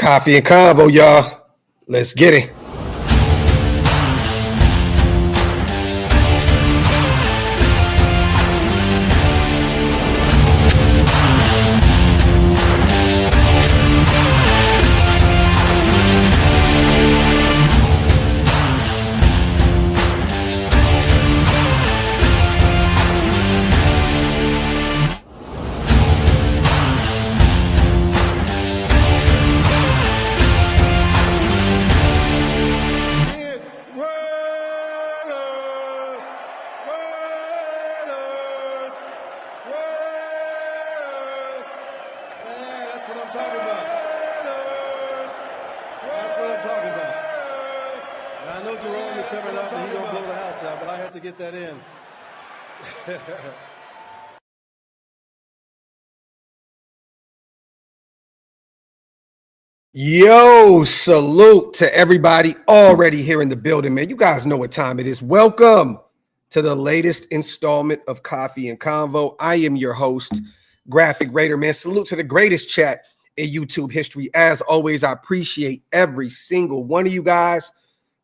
Coffee and convo, y'all. Let's get it. Yo, salute to everybody already here in the building, man. You guys know what time it is. Welcome to the latest installment of Coffee and Convo. I am your host, Graphk Raider, man. Salute to the greatest chat in YouTube history. As always, I appreciate every single one of you guys.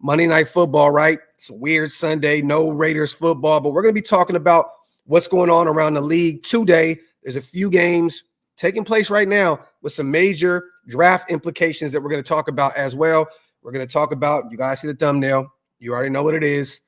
Monday Night Football, right? It's a weird Sunday, no Raiders football, but we're going to be talking about what's going on around the league today. There's a few games taking place right now with some major draft implications that we're going to talk about as well. We're going to talk about, you guys see the thumbnail, you already know what it is,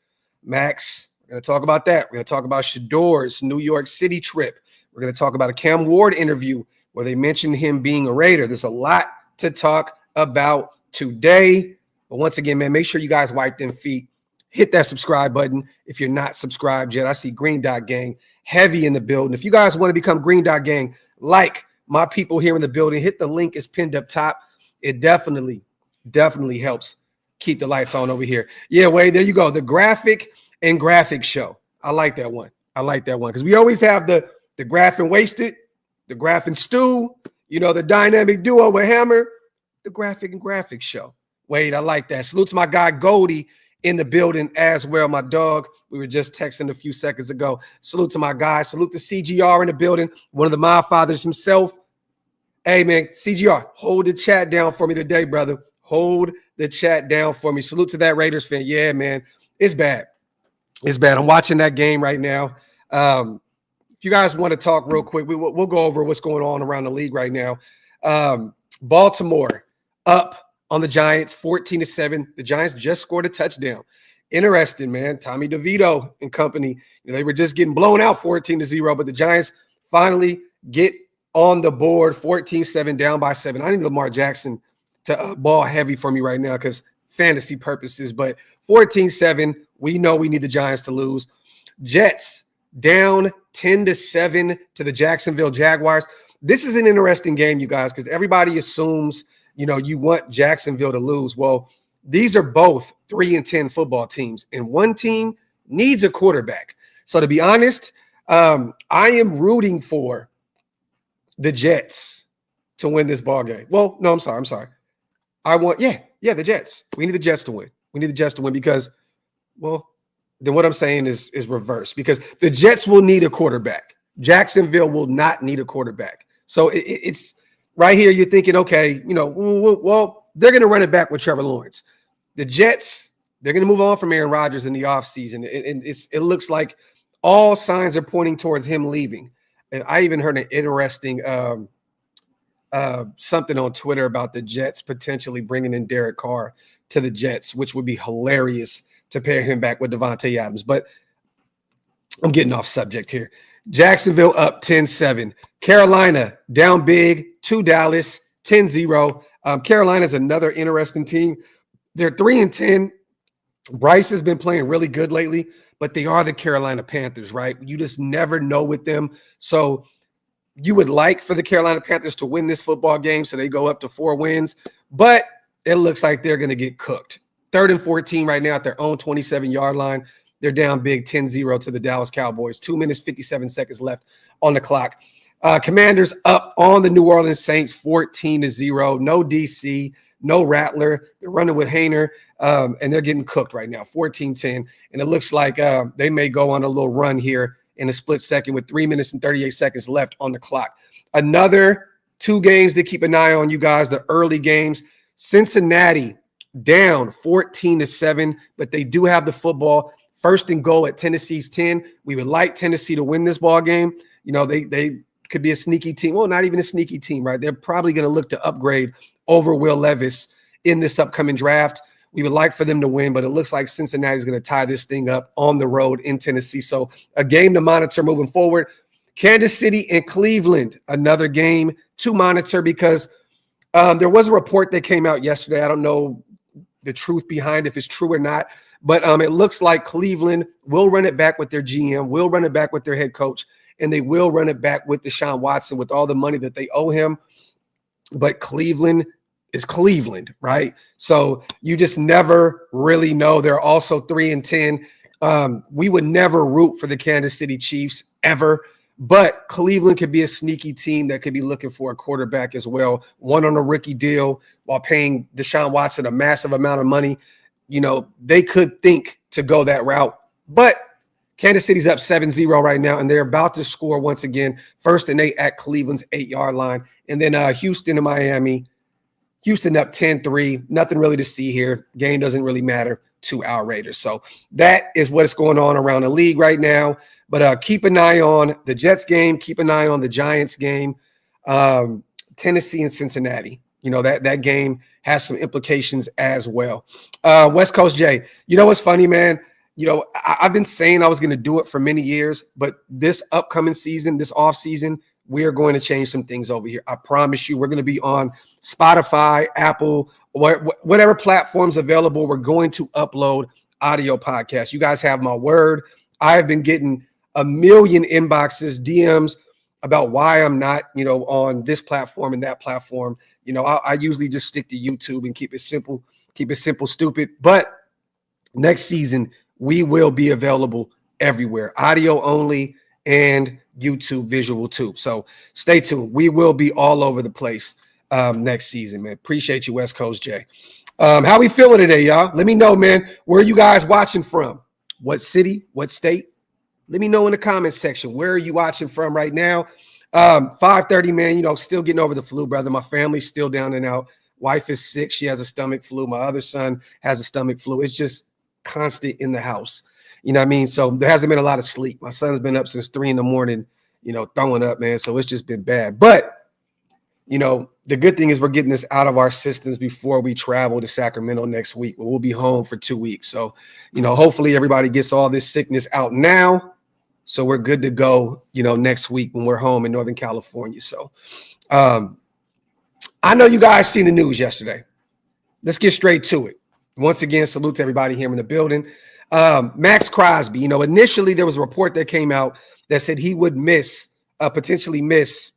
Maxx. We're going to talk about that. We're going to talk about Shedeur's New York City trip. We're going to talk about a Cam Ward interview where they mentioned him being a Raider. There's a lot to talk about today. But once again, man, make sure you guys wipe them feet. Hit that subscribe button if you're not subscribed yet. I see Green Dot Gang heavy in the building. If you guys want to become Green Dot Gang, like my people here in the building, hit the link is pinned up top. It definitely helps keep the lights on over here. Yeah, Wade, there you go. The Graphk and Graphk show. I like that one. Because we always have the Graph and Wasted, the Graph and Stew, you know, the dynamic duo with Hammer, the Graphk and Graphk show. Wade, I like that. Salute to my guy Goldie in the building as well, my dog. We were just texting a few seconds ago. Salute to my guy. Salute to CGR in the building, one of the Mob Fathers himself. Hey, man, CGR, hold the chat down for me today, brother. Hold the chat down for me. Salute to that Raiders fan. Yeah, man, it's bad. It's bad. I'm watching that game right now. If you guys want to talk real quick, we'll go over what's going on around the league right now. Baltimore up on the Giants, 14-7. The Giants just scored a touchdown. Interesting, man. Tommy DeVito and company, they were just getting blown out 14-0, but the Giants finally get on the board, 14-7, down by 7. I need Lamar Jackson to ball heavy for me right now because fantasy purposes, but 14-7, we know we need the Giants to lose. Jets down 10-7 to the Jacksonville Jaguars. This is an interesting game, you guys, because everybody assumes – you want Jacksonville to lose. Well, these are both 3-10 football teams, and one team needs a quarterback. So to be honest, I am rooting for the Jets to win this ball game. Well, no, I'm sorry. I want, the Jets. We need the Jets to win. We need the Jets to win because, well, then what I'm saying is reverse because the Jets will need a quarterback. Jacksonville will not need a quarterback. So it's right here, you're thinking, okay, well, they're going to run it back with Trevor Lawrence. The Jets, they're going to move on from Aaron Rodgers in the offseason. And it looks like all signs are pointing towards him leaving. And I even heard an interesting something on Twitter about the Jets potentially bringing in Derek Carr to the Jets, which would be hilarious to pair him back with Devontae Adams. But I'm getting off subject here. Jacksonville up 10-7. Carolina down big to Dallas 10-0. Carolina's another interesting team. They're 3-10. Bryce has been playing really good lately, but they are the Carolina Panthers, right? You just never know with them. So you would like for the Carolina Panthers to win this football game so they go up to 4 wins, but it looks like they're going to get cooked. 3rd and 14 right now at their own 27-yard line. They're down big 10-0 to the Dallas Cowboys. 2 minutes, 57 seconds left on the clock. Commanders up on the New Orleans Saints 14-0. No DC, no Rattler. They're running with Hayner, and they're getting cooked right now, 14-10. And it looks like they may go on a little run here in a split second with 3 minutes and 38 seconds left on the clock. Another 2 games to keep an eye on, you guys, the early games. Cincinnati down 14-7, but they do have the football. First and goal at Tennessee's 10. We would like Tennessee to win this ball game. You know, they could be a sneaky team. Well, not even a sneaky team, right? They're probably going to look to upgrade over Will Levis in this upcoming draft. We would like for them to win, but it looks like Cincinnati is going to tie this thing up on the road in Tennessee. So a game to monitor moving forward. Kansas City and Cleveland, another game to monitor because there was a report that came out yesterday. I don't know the truth behind if it's true or not, but it looks like Cleveland will run it back with their GM, will run it back with their head coach, and they will run it back with Deshaun Watson with all the money that they owe him. But Cleveland is Cleveland, right? So you just never really know. They're also 3-10. We would never root for the Kansas City Chiefs ever, but Cleveland could be a sneaky team that could be looking for a quarterback as well. One on a rookie deal while paying Deshaun Watson a massive amount of money. You know, they could think to go that route, but Kansas City's up 7-0 right now, and they're about to score once again. 1st and 8 at Cleveland's 8-yard line. And then Houston and Miami. Houston up 10-3. Nothing really to see here. Game doesn't really matter to our Raiders. So that is what's going on around the league right now. But keep an eye on the Jets game. Keep an eye on the Giants game. Tennessee and Cincinnati. You know, that game has some implications as well. West Coast Jay, you know what's funny, man? You know, I've been saying I was going to do it for many years, but this upcoming season, this off season, we are going to change some things over here. I promise you, we're going to be on Spotify, Apple, whatever platforms available. We're going to upload audio podcasts. You guys have my word. I have been getting a million inboxes, DMs about why I'm not, you know, on this platform and that platform. You know, I usually just stick to YouTube and keep it simple, stupid. But next season, we will be available everywhere, audio only and YouTube visual too. So stay tuned. We will be all over the place next season, man. Appreciate you, West Coast Jay. How we feeling today, y'all? Let me know, man. Where are you guys watching from? What city? What state? Let me know in the comments section. Where are you watching from right now? 5:30, man. You know, still getting over the flu, brother. My family's still down and out. Wife is sick. She has a stomach flu. My other son has a stomach flu. It's just constant in the house. You know what I mean? So there hasn't been a lot of sleep. My son's been up since 3 a.m, you know, throwing up, man. So it's just been bad. But, you know, the good thing is we're getting this out of our systems before we travel to Sacramento next week. We'll be home for 2 weeks. So, you know, hopefully everybody gets all this sickness out now. So we're good to go, you know, next week when we're home in Northern California. So I know you guys seen the news yesterday. Let's get straight to it. Once again, salute to everybody here in the building. Maxx Crosby, you know, initially there was a report that came out that said he would potentially miss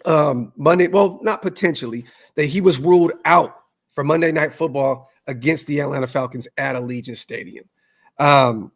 Monday. Well, not potentially, that he was ruled out for Monday Night Football against the Atlanta Falcons at Allegiant Stadium. And,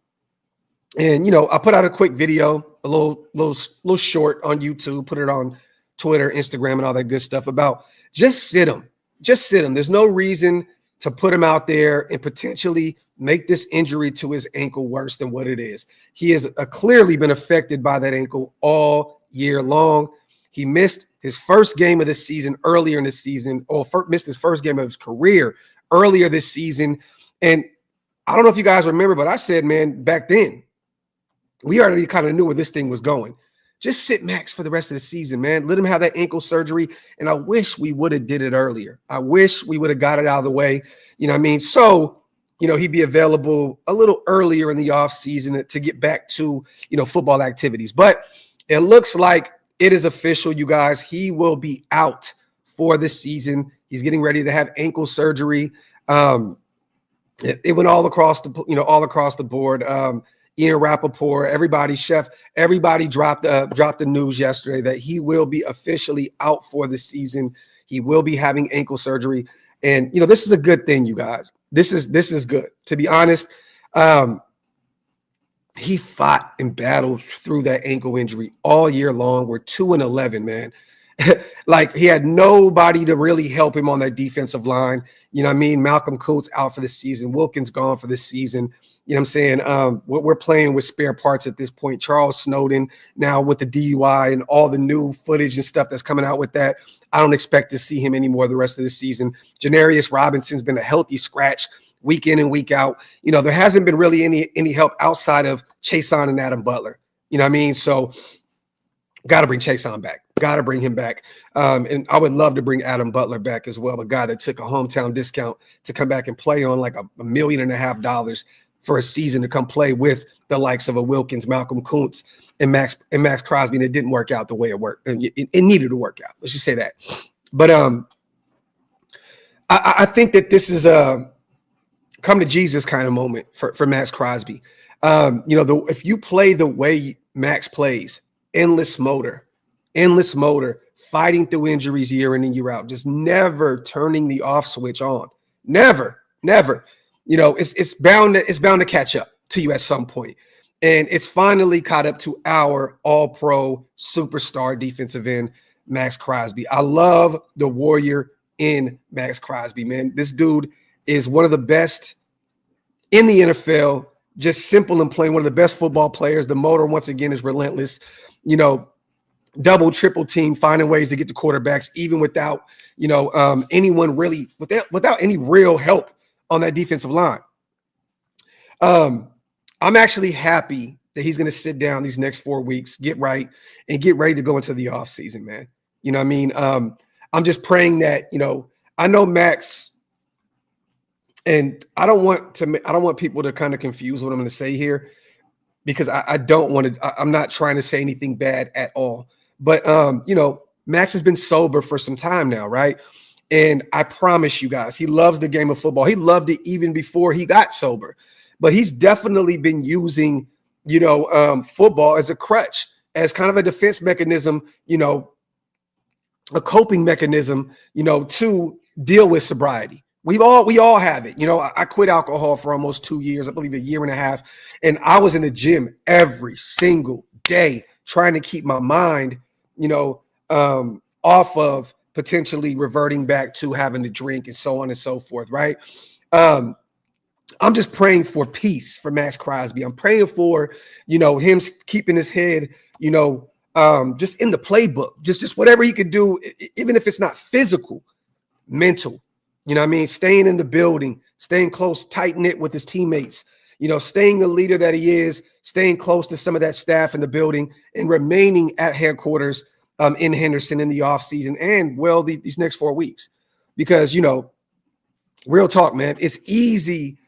you know, I put out a quick video, a little short on YouTube, put it on Twitter, Instagram, and all that good stuff about just sit him. Just sit him. There's no reason to put him out there and potentially make this injury to his ankle worse than what it is. He has clearly been affected by that ankle all year long. He missed his first game of the season earlier in the season, or missed his first game of his career earlier this season. And I don't know if you guys remember, but I said, man, back then, we already kind of knew where this thing was going. Just sit Maxx for the rest of the season, man. Let him have that ankle surgery. And I wish we would have did it earlier. I wish we would have got it out of the way. You know what I mean? So, you know, he'd be available a little earlier in the offseason to get back to, you know, football activities. But it looks like it is official, you guys. He will be out for the season. He's getting ready to have ankle surgery. It went all across the board. Ian Rappaport, everybody dropped the news yesterday that he will be officially out for the season. He will be having ankle surgery. And, you know, this is a good thing, you guys. This is good. To be honest, he fought and battled through that ankle injury all year long. We're 2-11, man. Like he had nobody to really help him on that defensive line. You know what I mean? Malcolm Kuntz out for the season. Wilkins gone for the season. You know what I'm saying? We're playing with spare parts at this point. Charles Snowden now with the DUI and all the new footage and stuff that's coming out with that. I don't expect to see him anymore the rest of the season. Janarius Robinson's been a healthy scratch week in and week out. You know, there hasn't been really any help outside of Chason and Adam Butler. You know what I mean? So got to bring Chason back. Got to bring him back. And I would love to bring Adam Butler back as well, a guy that took a hometown discount to come back and play on like $1.5 million for a season to come play with the likes of a Wilkins, Malcolm Kuntz, and Maxx Crosby. And it didn't work out the way it worked. And it needed to work out. Let's just say that. But I think that this is a come to Jesus kind of moment for Maxx Crosby. If you play the way Max plays, endless motor, fighting through injuries year in and year out, just never turning the off switch on. Never. You know, it's bound to catch up to you at some point. And it's finally caught up to our all-pro superstar defensive end, Maxx Crosby. I love the warrior in Maxx Crosby, man. This dude is one of the best in the NFL, just simple and plain, one of the best football players. The motor, once again, is relentless. You know, double, triple team, finding ways to get to quarterbacks, even without, anyone really, without any real help on that defensive line. I'm actually happy that he's going to sit down these next 4 weeks, get right, and get ready to go into the offseason, man. You know what I mean? I'm just praying that, I know Max, and I don't want people to kind of confuse what I'm going to say here, because I'm not trying to say anything bad at all. But, Max has been sober for some time now, right? And I promise you guys, he loves the game of football. He loved it even before he got sober. But he's definitely been using, football as a crutch, as kind of a defense mechanism, a coping mechanism, to deal with sobriety. We all have it. I quit alcohol for almost 2 years, I believe a year and a half. And I was in the gym every single day trying to keep my mind, off of potentially reverting back to having to drink and so on and so forth. Right. I'm just praying for peace for Maxx Crosby. I'm praying for, him keeping his head, just in the playbook, just whatever he could do, even if it's not physical, mental. You know what I mean? Staying in the building, staying close, tight-knit with his teammates, staying the leader that he is, staying close to some of that staff in the building, and remaining at headquarters in Henderson in the offseason and, these next 4 weeks. Because, real talk, man, it's easy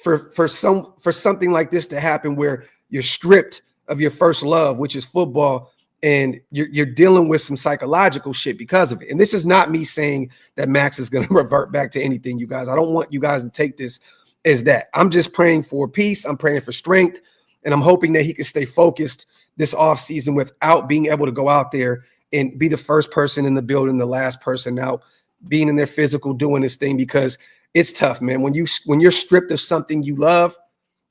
for something like this to happen where you're stripped of your first love, which is football, and you're dealing with some psychological shit because of it. And this is not me saying that Max is going to revert back to anything, you guys. I don't want you guys to take this as that. I'm just praying for peace. I'm praying for strength. And I'm hoping that he can stay focused this offseason without being able to go out there and be the first person in the building, the last person out, being in their physical, doing this thing, because it's tough, man. When you're stripped of something you love,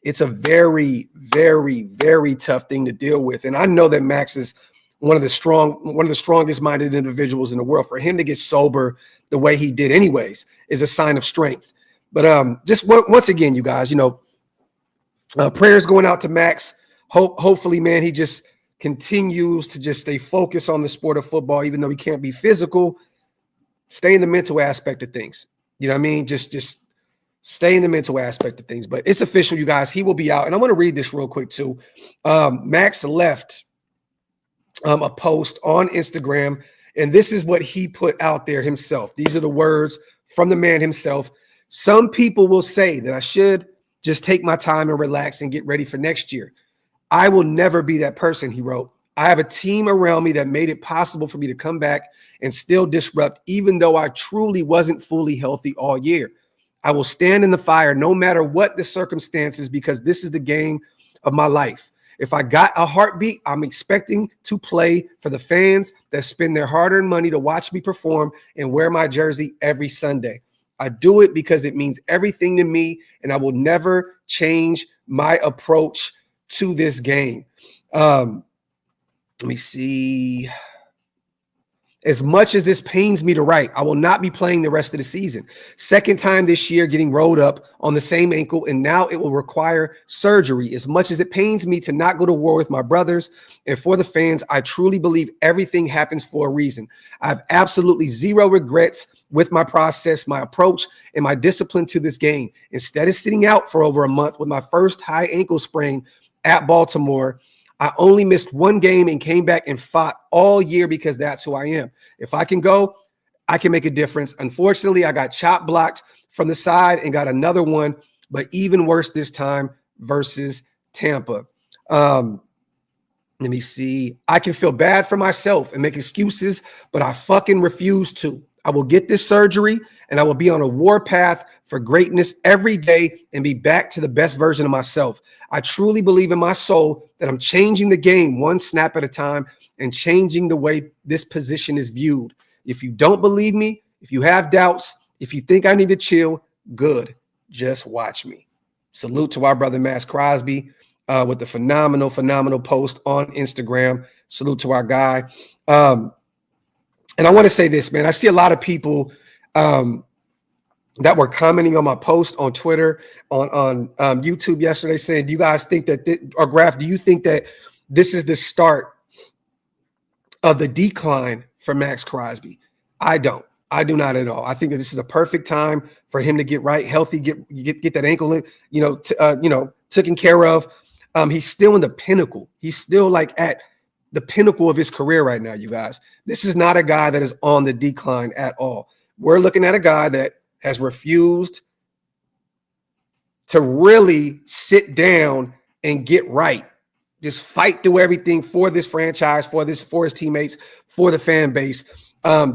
it's a very, very, very tough thing to deal with. And I know that Max is one of the strongest minded individuals in the world. For him to get sober the way he did anyways is a sign of strength. But just once again, you guys, prayers going out to Max. Hopefully, man, he just continues to just stay focused on the sport of football, even though he can't be physical. Stay in the mental aspect of things. You know what I mean? Just stay in the mental aspect of things. But it's official, you guys. He will be out. And I want to read this real quick, too. Max left a post on Instagram, and this is what he put out there himself. These are the words from the man himself. Some people will say that I should just take my time and relax and get ready for next year. I will never be that person, he wrote. I have a team around me that made it possible for me to come back and still disrupt, even though I truly wasn't fully healthy all year. I will stand in the fire no matter what the circumstances, because this is the game of my life. If I got a heartbeat, I'm expecting to play for the fans that spend their hard-earned money to watch me perform and wear my jersey every Sunday. I do it because it means everything to me, and I will never change my approach to this game. Let me see. As much as this pains me to write, I will not be playing the rest of the season. Second time this year getting rolled up on the same ankle, and now it will require surgery. As much as it pains me to not go to war with my brothers and for the fans, I truly believe everything happens for a reason. I have absolutely zero regrets with my process, my approach, and my discipline to this game. Instead of sitting out for over a month with my first high ankle sprain at Baltimore, I only missed one game and came back and fought all year because that's who I am. If I can go, I can make a difference. Unfortunately, I got chop blocked from the side and got another one, but even worse this time versus Tampa. Let me see. I can feel bad for myself and make excuses, but I fucking refuse to. I will get this surgery and I will be on a war path for greatness every day and be back to the best version of myself. I truly believe in my soul that I'm changing the game one snap at a time and changing the way this position is viewed. If you don't believe me, if you have doubts, if you think I need to chill, good. Just watch me. Salute to our brother Maxx Crosby with the phenomenal post on Instagram. Salute to our guy. And I want to say this, man. I see a lot of people that were commenting on my post on Twitter, on YouTube yesterday, saying, "Do you guys think that, or Graphk, do you think that this is the start of the decline for Maxx Crosby?" I don't. I do not at all. I think that this is a perfect time for him to get right, healthy, get that ankle, taken care of. He's still in the pinnacle. He's still like at the pinnacle of his career right now, you guys. This is not a guy that is on the decline at all. We're looking at a guy that has refused to really sit down and get right. Just fight through everything for this franchise, for his teammates, for the fan base.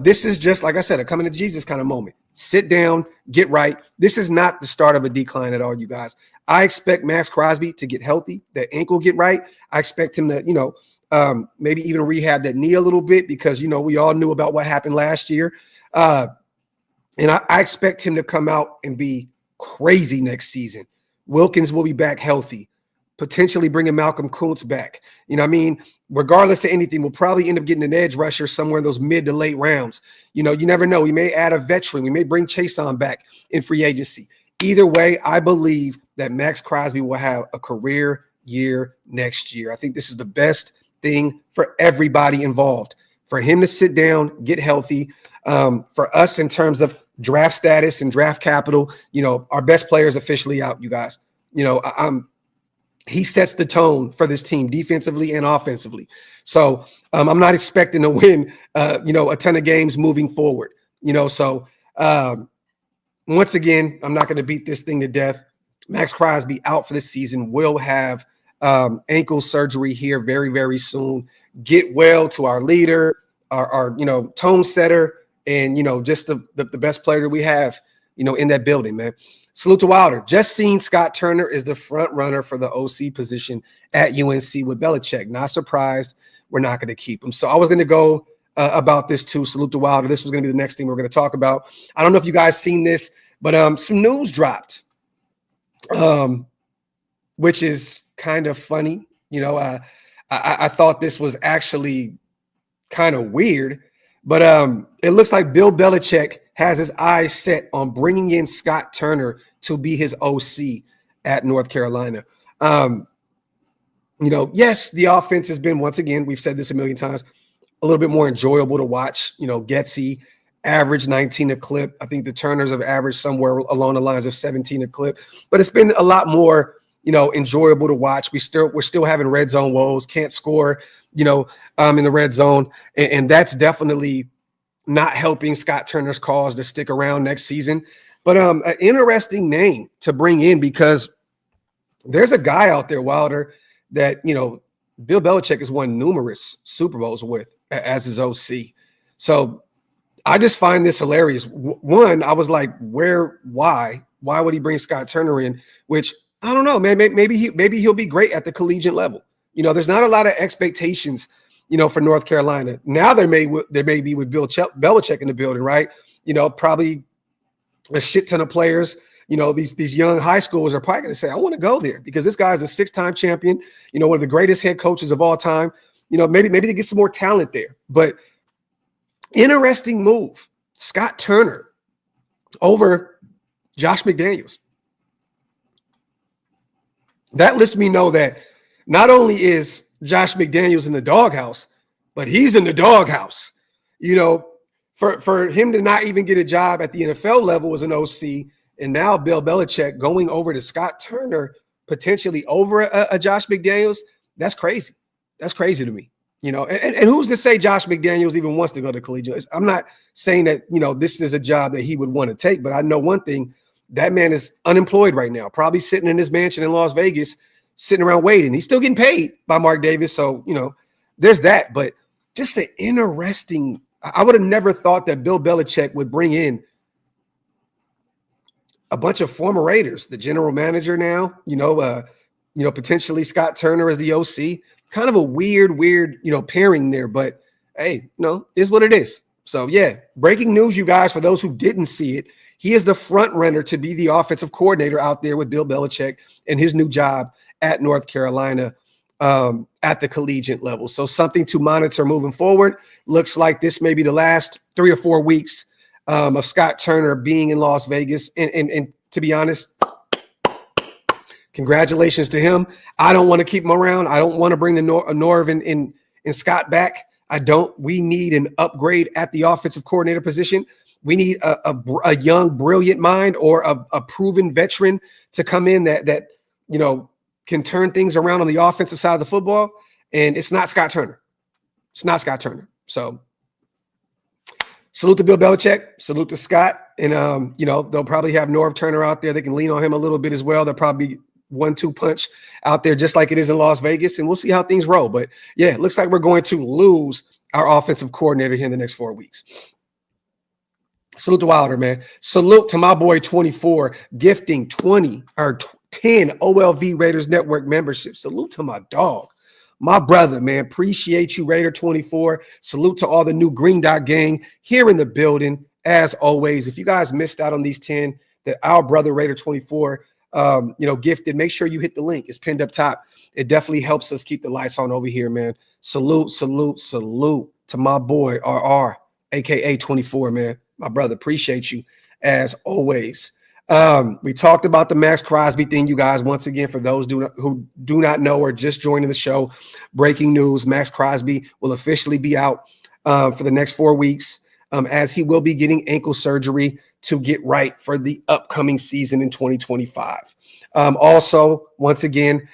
This is just, like I said, a coming to Jesus kind of moment. Sit down, get right. This is not the start of a decline at all, you guys. I expect Maxx Crosby to get healthy, that ankle get right. I expect him to, maybe even rehab that knee a little bit because, we all knew about what happened last year. And I expect him to come out and be crazy next season. Wilkins will be back healthy, potentially bringing Malcolm Kuntz back. Regardless of anything, we'll probably end up getting an edge rusher somewhere in those mid to late rounds. You never know. We may add a veteran. We may bring Chason back in free agency. Either way, I believe that Maxx Crosby will have a career year next year. I think this is the best thing for everybody involved. For him to sit down, get healthy. For us in terms of draft status and draft capital, our best player is officially out, you guys. He sets the tone for this team defensively and offensively. So I'm not expecting to win, a ton of games moving forward. So once again, I'm not going to beat this thing to death. Maxx Crosby out for the season, will have ankle surgery here very, very soon. Get well to our leader, our tone setter, and just the best player that we have, in that building, man. Salute to Wilder. Just seen Scott Turner is the front runner for the OC position at UNC with Belichick. Not surprised. We're not going to keep him. So I was going to go about this too. Salute to Wilder. This was going to be the next thing we're going to talk about. I don't know if you guys seen this, but some news dropped, which is kind of funny. I thought this was actually kind of weird, but it looks like Bill Belichick has his eyes set on bringing in Scott Turner to be his OC at North Carolina. Yes, the offense has been, once again, we've said this a million times, a little bit more enjoyable to watch. Getsy average 19 a clip. I think the Turners have averaged somewhere along the lines of 17 a clip, but it's been a lot more, enjoyable to watch. We're still having red zone woes, can't score, in the red zone. And that's definitely not helping Scott Turner's cause to stick around next season. But an interesting name to bring in because there's a guy out there, Wilder, that, Bill Belichick has won numerous Super Bowls with as his OC. So I just find this hilarious. One, I was like, why would he bring Scott Turner in? Which I don't know, man. Maybe he'll be great at the collegiate level. There's not a lot of expectations, for North Carolina. Now there may be with Bill Belichick in the building, right? Probably a shit ton of players. These young high schoolers are probably going to say, I want to go there because this guy's a 6-time champion, one of the greatest head coaches of all time. Maybe they get some more talent there. But Interesting move. Scott Turner over Josh McDaniels. That lets me know that not only is Josh McDaniels in the doghouse, but he's in the doghouse. You know, for him to not even get a job at the NFL level as an OC, and now Bill Belichick going over to Scott Turner, potentially over a Josh McDaniels, that's crazy. That's crazy to me. You know, and who's to say Josh McDaniels even wants to go to collegiate? I'm not saying that, you know, this is a job that he would want to take, but I know one thing, that man is unemployed right now, probably sitting in his mansion in Las Vegas, sitting around waiting. He's still getting paid by Mark Davis. So, you know, there's that. But just an interesting, I would have never thought that Bill Belichick would bring in a bunch of former Raiders, the general manager now, potentially Scott Turner as the OC. Kind of a weird, pairing there. But, hey, is what it is. So, yeah, breaking news, you guys, for those who didn't see it. He is the front runner to be the offensive coordinator out there with Bill Belichick and his new job at North Carolina at the collegiate level. So something to monitor moving forward. Looks like this may be the last 3 or 4 weeks of Scott Turner being in Las Vegas. And to be honest, congratulations to him. I don't want to keep him around. I don't want to bring the Norv and Scott back. I don't. We need an upgrade at the offensive coordinator position. We need a young, brilliant mind or a proven veteran to come in that can turn things around on the offensive side of the football. And it's not Scott Turner. It's not Scott Turner. So salute to Bill Belichick. Salute to Scott. And, they'll probably have Norv Turner out there. They can lean on him a little bit as well. They'll probably 1-2 punch out there just like it is in Las Vegas. And we'll see how things roll. But, yeah, it looks like we're going to lose our offensive coordinator here in the next 4 weeks. Salute to Wilder, man. Salute to my boy 24, gifting 10 OLV Raiders Network memberships. Salute to my dog, my brother, man. Appreciate you, Raider 24. Salute to all the new Green Dot gang here in the building. As always, if you guys missed out on these 10 that our brother Raider 24 gifted, make sure you hit the link. It's pinned up top. It definitely helps us keep the lights on over here, man. Salute to my boy RR, aka 24, man. My brother, appreciate you as always. We talked about the Maxx Crosby thing, you guys. Once again, for those who do not know or just joining the show, breaking news: Maxx Crosby will officially be out for the next 4 weeks, as he will be getting ankle surgery to get right for the upcoming season in 2025. Also, once again,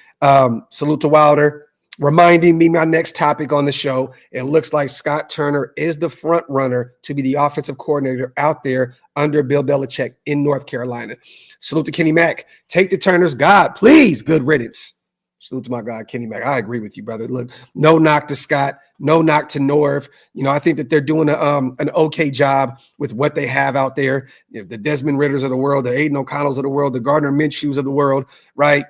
salute to Wilder, reminding me my next topic on the show. It looks like Scott Turner is the front runner to be the offensive coordinator out there under Bill Belichick in North Carolina. Salute to Kenny Mack. Take the Turners, God, please. Good riddance. Salute to my God, Kenny Mack. I agree with you, brother. Look, no knock to Scott, no knock to Norv. I think that they're doing an okay job with what they have out there. The Desmond Ritters of the world, the Aiden O'Connells of the world, the Gardner Minshews of the world, right?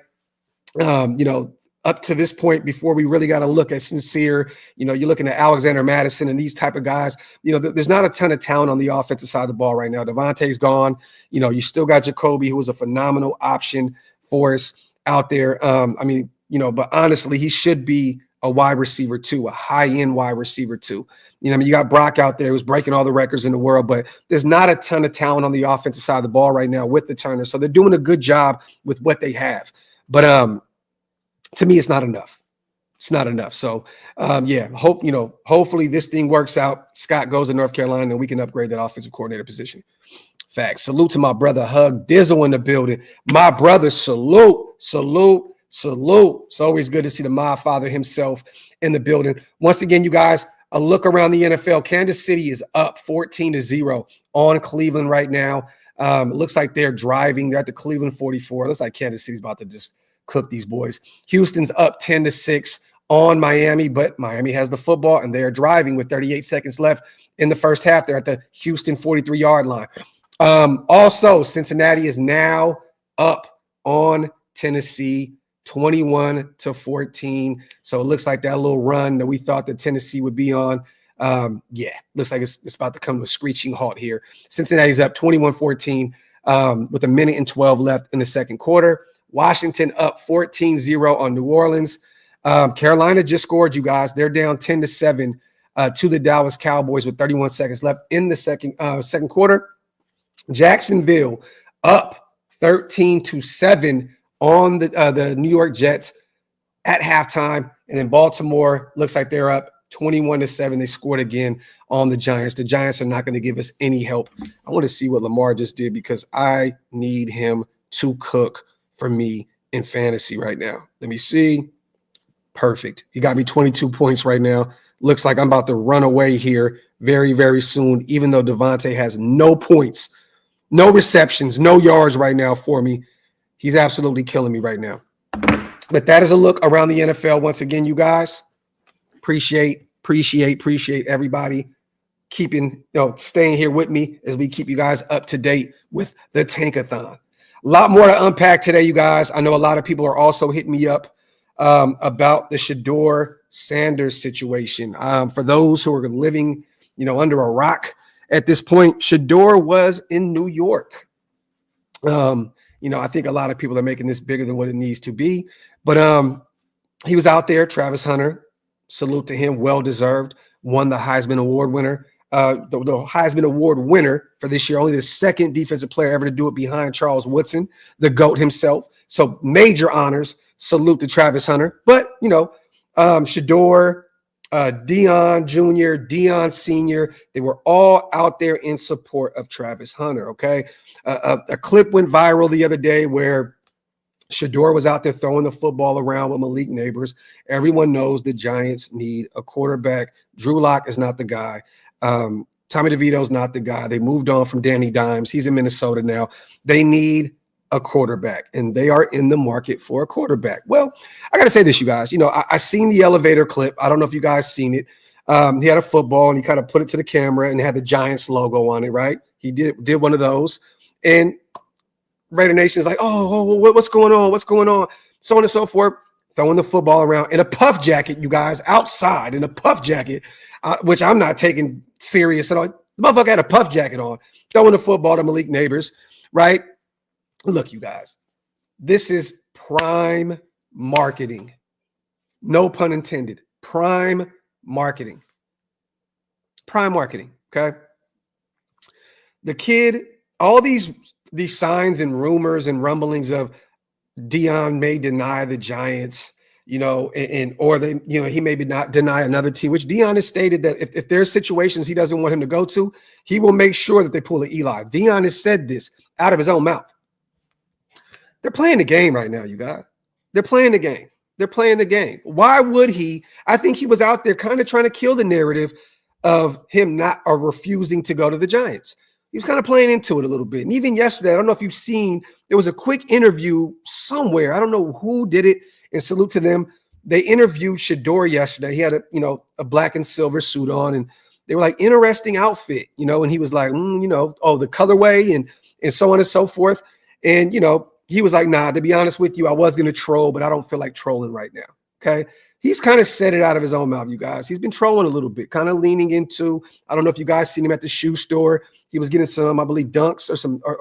Up to this point, before we really got to look at Sincere, you're looking at Alexander Madison and these type of guys. There's not a ton of talent on the offensive side of the ball right now. Devontae's gone. You still got Jacoby, who was a phenomenal option for us out there. But honestly, he should be a wide receiver too, a high-end wide receiver too. You got Brock out there who's breaking all the records in the world, but there's not a ton of talent on the offensive side of the ball right now with the Turner. So they're doing a good job with what they have. But to me, it's not enough. It's not enough. So, hopefully this thing works out. Scott goes to North Carolina and we can upgrade that offensive coordinator position. Facts. Salute to my brother Hug Dizzle in the building. My brother, salute. It's always good to see the Mob Father himself in the building. Once again, you guys, a look around the NFL. Kansas City is up 14-0 on Cleveland right now. It looks like they're driving. They're at the Cleveland 44. It looks like Kansas City's about to just cook these boys. Houston's up 10-6 on Miami, but Miami has the football and they are driving with 38 seconds left in the first half. They're at the Houston 43-yard line. Also, Cincinnati is now up on Tennessee 21-14. So it looks like that little run that we thought that Tennessee would be on. Looks like it's about to come to a screeching halt here. Cincinnati's up 21-14 with 1:12 left in the second quarter. Washington up 14-0 on New Orleans. Carolina just scored, you guys. They're down 10-7 to the Dallas Cowboys with 31 seconds left in the second quarter. Jacksonville up 13-7 on the New York Jets at halftime. And then Baltimore looks like they're up 21-7. They scored again on the Giants. The Giants are not going to give us any help. I want to see what Lamar just did because I need him to cook for me in fantasy right now. Let me see. Perfect. He got me 22 points right now. Looks like I'm about to run away here very, very soon, even though Devontae has no points, no receptions, no yards right now for me. He's absolutely killing me right now. But that is a look around the NFL. Once again, you guys, appreciate everybody staying here with me as we keep you guys up to date with the Tankathon. A lot more to unpack today, you guys. I know a lot of people are also hitting me up about the Shedeur Sanders situation. For those who are living, under a rock at this point, Shedeur was in New York. I think a lot of people are making this bigger than what it needs to be. But he was out there. Travis Hunter, salute to him, well-deserved, won the Heisman Award winner. The Heisman Award winner for this year, only the second defensive player ever to do it behind Charles Woodson, the GOAT himself. So major honors. Salute to Travis Hunter. But, Shedeur, Deion Jr., Deion Sr., they were all out there in support of Travis Hunter, okay? A clip went viral the other day where Shedeur was out there throwing the football around with Malik Neighbors. Everyone knows the Giants need a quarterback. Drew Lock is not the guy. Tommy DeVito's not the guy. They moved on from Danny Dimes. He's in Minnesota now. They need a quarterback, and they are in the market for a quarterback. Well, I got to say this, you guys. I seen the elevator clip. I don't know if you guys seen it. He had a football, and he kind of put it to the camera, and it had the Giants logo on it, right? He did one of those, and Raider Nation is like, what's going on? What's going on? So on and so forth, throwing the football around in a puff jacket, you guys, outside in a puff jacket, which I'm not taking serious at all. The motherfucker had a puff jacket on, throwing the football to Malik Neighbors, right? Look, you guys, this is prime marketing. No pun intended. Prime marketing. Prime marketing, okay? The kid, all these signs and rumors and rumblings of Deion may deny the Giants, or they, he may not deny another team, which Deion has stated that if there's situations he doesn't want him to go to, he will make sure that they pull an Eli. Deion has said this out of his own mouth. They're playing the game right now, you guys. They're playing the game. They're playing the game. Why would he? I think he was out there kind of trying to kill the narrative of him not or refusing to go to the Giants. He was kind of playing into it a little bit. And even yesterday, I don't know if you've seen, there was a quick interview somewhere. I don't know who did it, and salute to them. They interviewed Shedeur yesterday. He had a black and silver suit on, and they were like, interesting outfit, and he was like, the colorway and so on and so forth. And, he was like, nah, to be honest with you, I was going to troll, but I don't feel like trolling right now. Okay. He's kind of said it out of his own mouth, you guys. He's been trolling a little bit, kind of leaning into, I don't know if you guys seen him at the shoe store. He was getting some, I believe, dunks or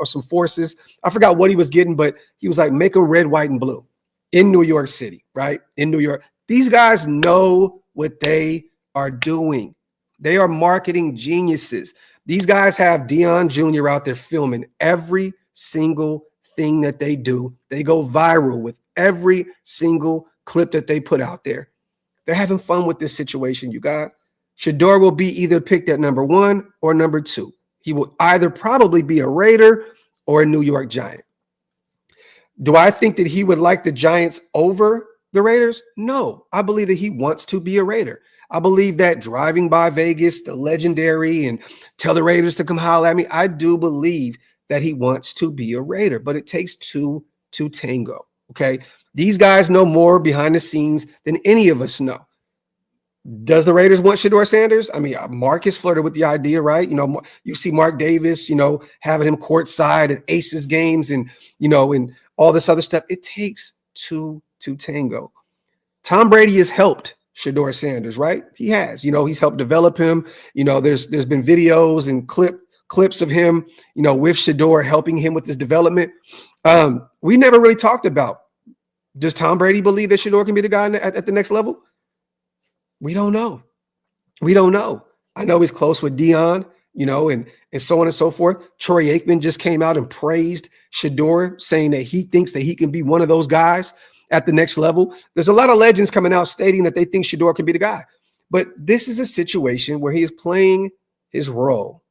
some forces. I forgot what he was getting, but he was like, make them red, white, and blue in New York City, right? In New York. These guys know what they are doing. They are marketing geniuses. These guys have Deion Jr. out there filming every single thing that they do. They go viral with every single clip that they put out there. They're having fun with this situation, you guys. Shedeur will be either picked at number 1 or number 2. He will either probably be a Raider or a New York Giant. Do I think that he would like the Giants over the Raiders? No, I believe that he wants to be a Raider. I believe that driving by Vegas, the legendary, and tell the Raiders to come holler at me, I do believe that he wants to be a Raider, but it takes two to tango, okay? These guys know more behind the scenes than any of us know. Does the Raiders want Shedeur Sanders? I mean, Marcus flirted with the idea, right? You see Mark Davis, having him courtside at Aces games and, and all this other stuff. It takes two to tango. Tom Brady has helped Shedeur Sanders, right? He has. He's helped develop him. There's been videos and clips of him, with Shedeur helping him with his development. We never really talked about, does Tom Brady believe that Shedeur can be the guy at the next level? We don't know. We don't know. I know he's close with Dion, and so on and so forth. Troy Aikman just came out and praised Shedeur, saying that he thinks that he can be one of those guys at the next level. There's a lot of legends coming out stating that they think Shedeur can be the guy. But this is a situation where he is playing his role.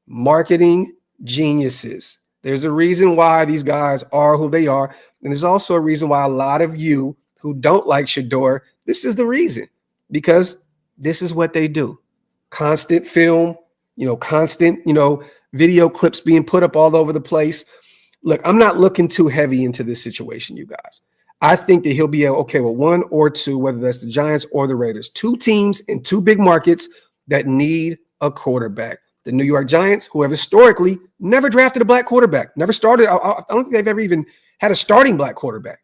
Marketing geniuses. There's a reason why these guys are who they are. And there's also a reason why a lot of you who don't like Shedeur, this is the reason. Because this is what they do. Constant film, constant, video clips being put up all over the place. Look, I'm not looking too heavy into this situation, you guys. I think that he'll be okay with one or two, whether that's the Giants or the Raiders. Two teams in two big markets that need a quarterback. The New York Giants, who have historically never drafted a black quarterback, never started. I don't think they've ever even had a starting black quarterback.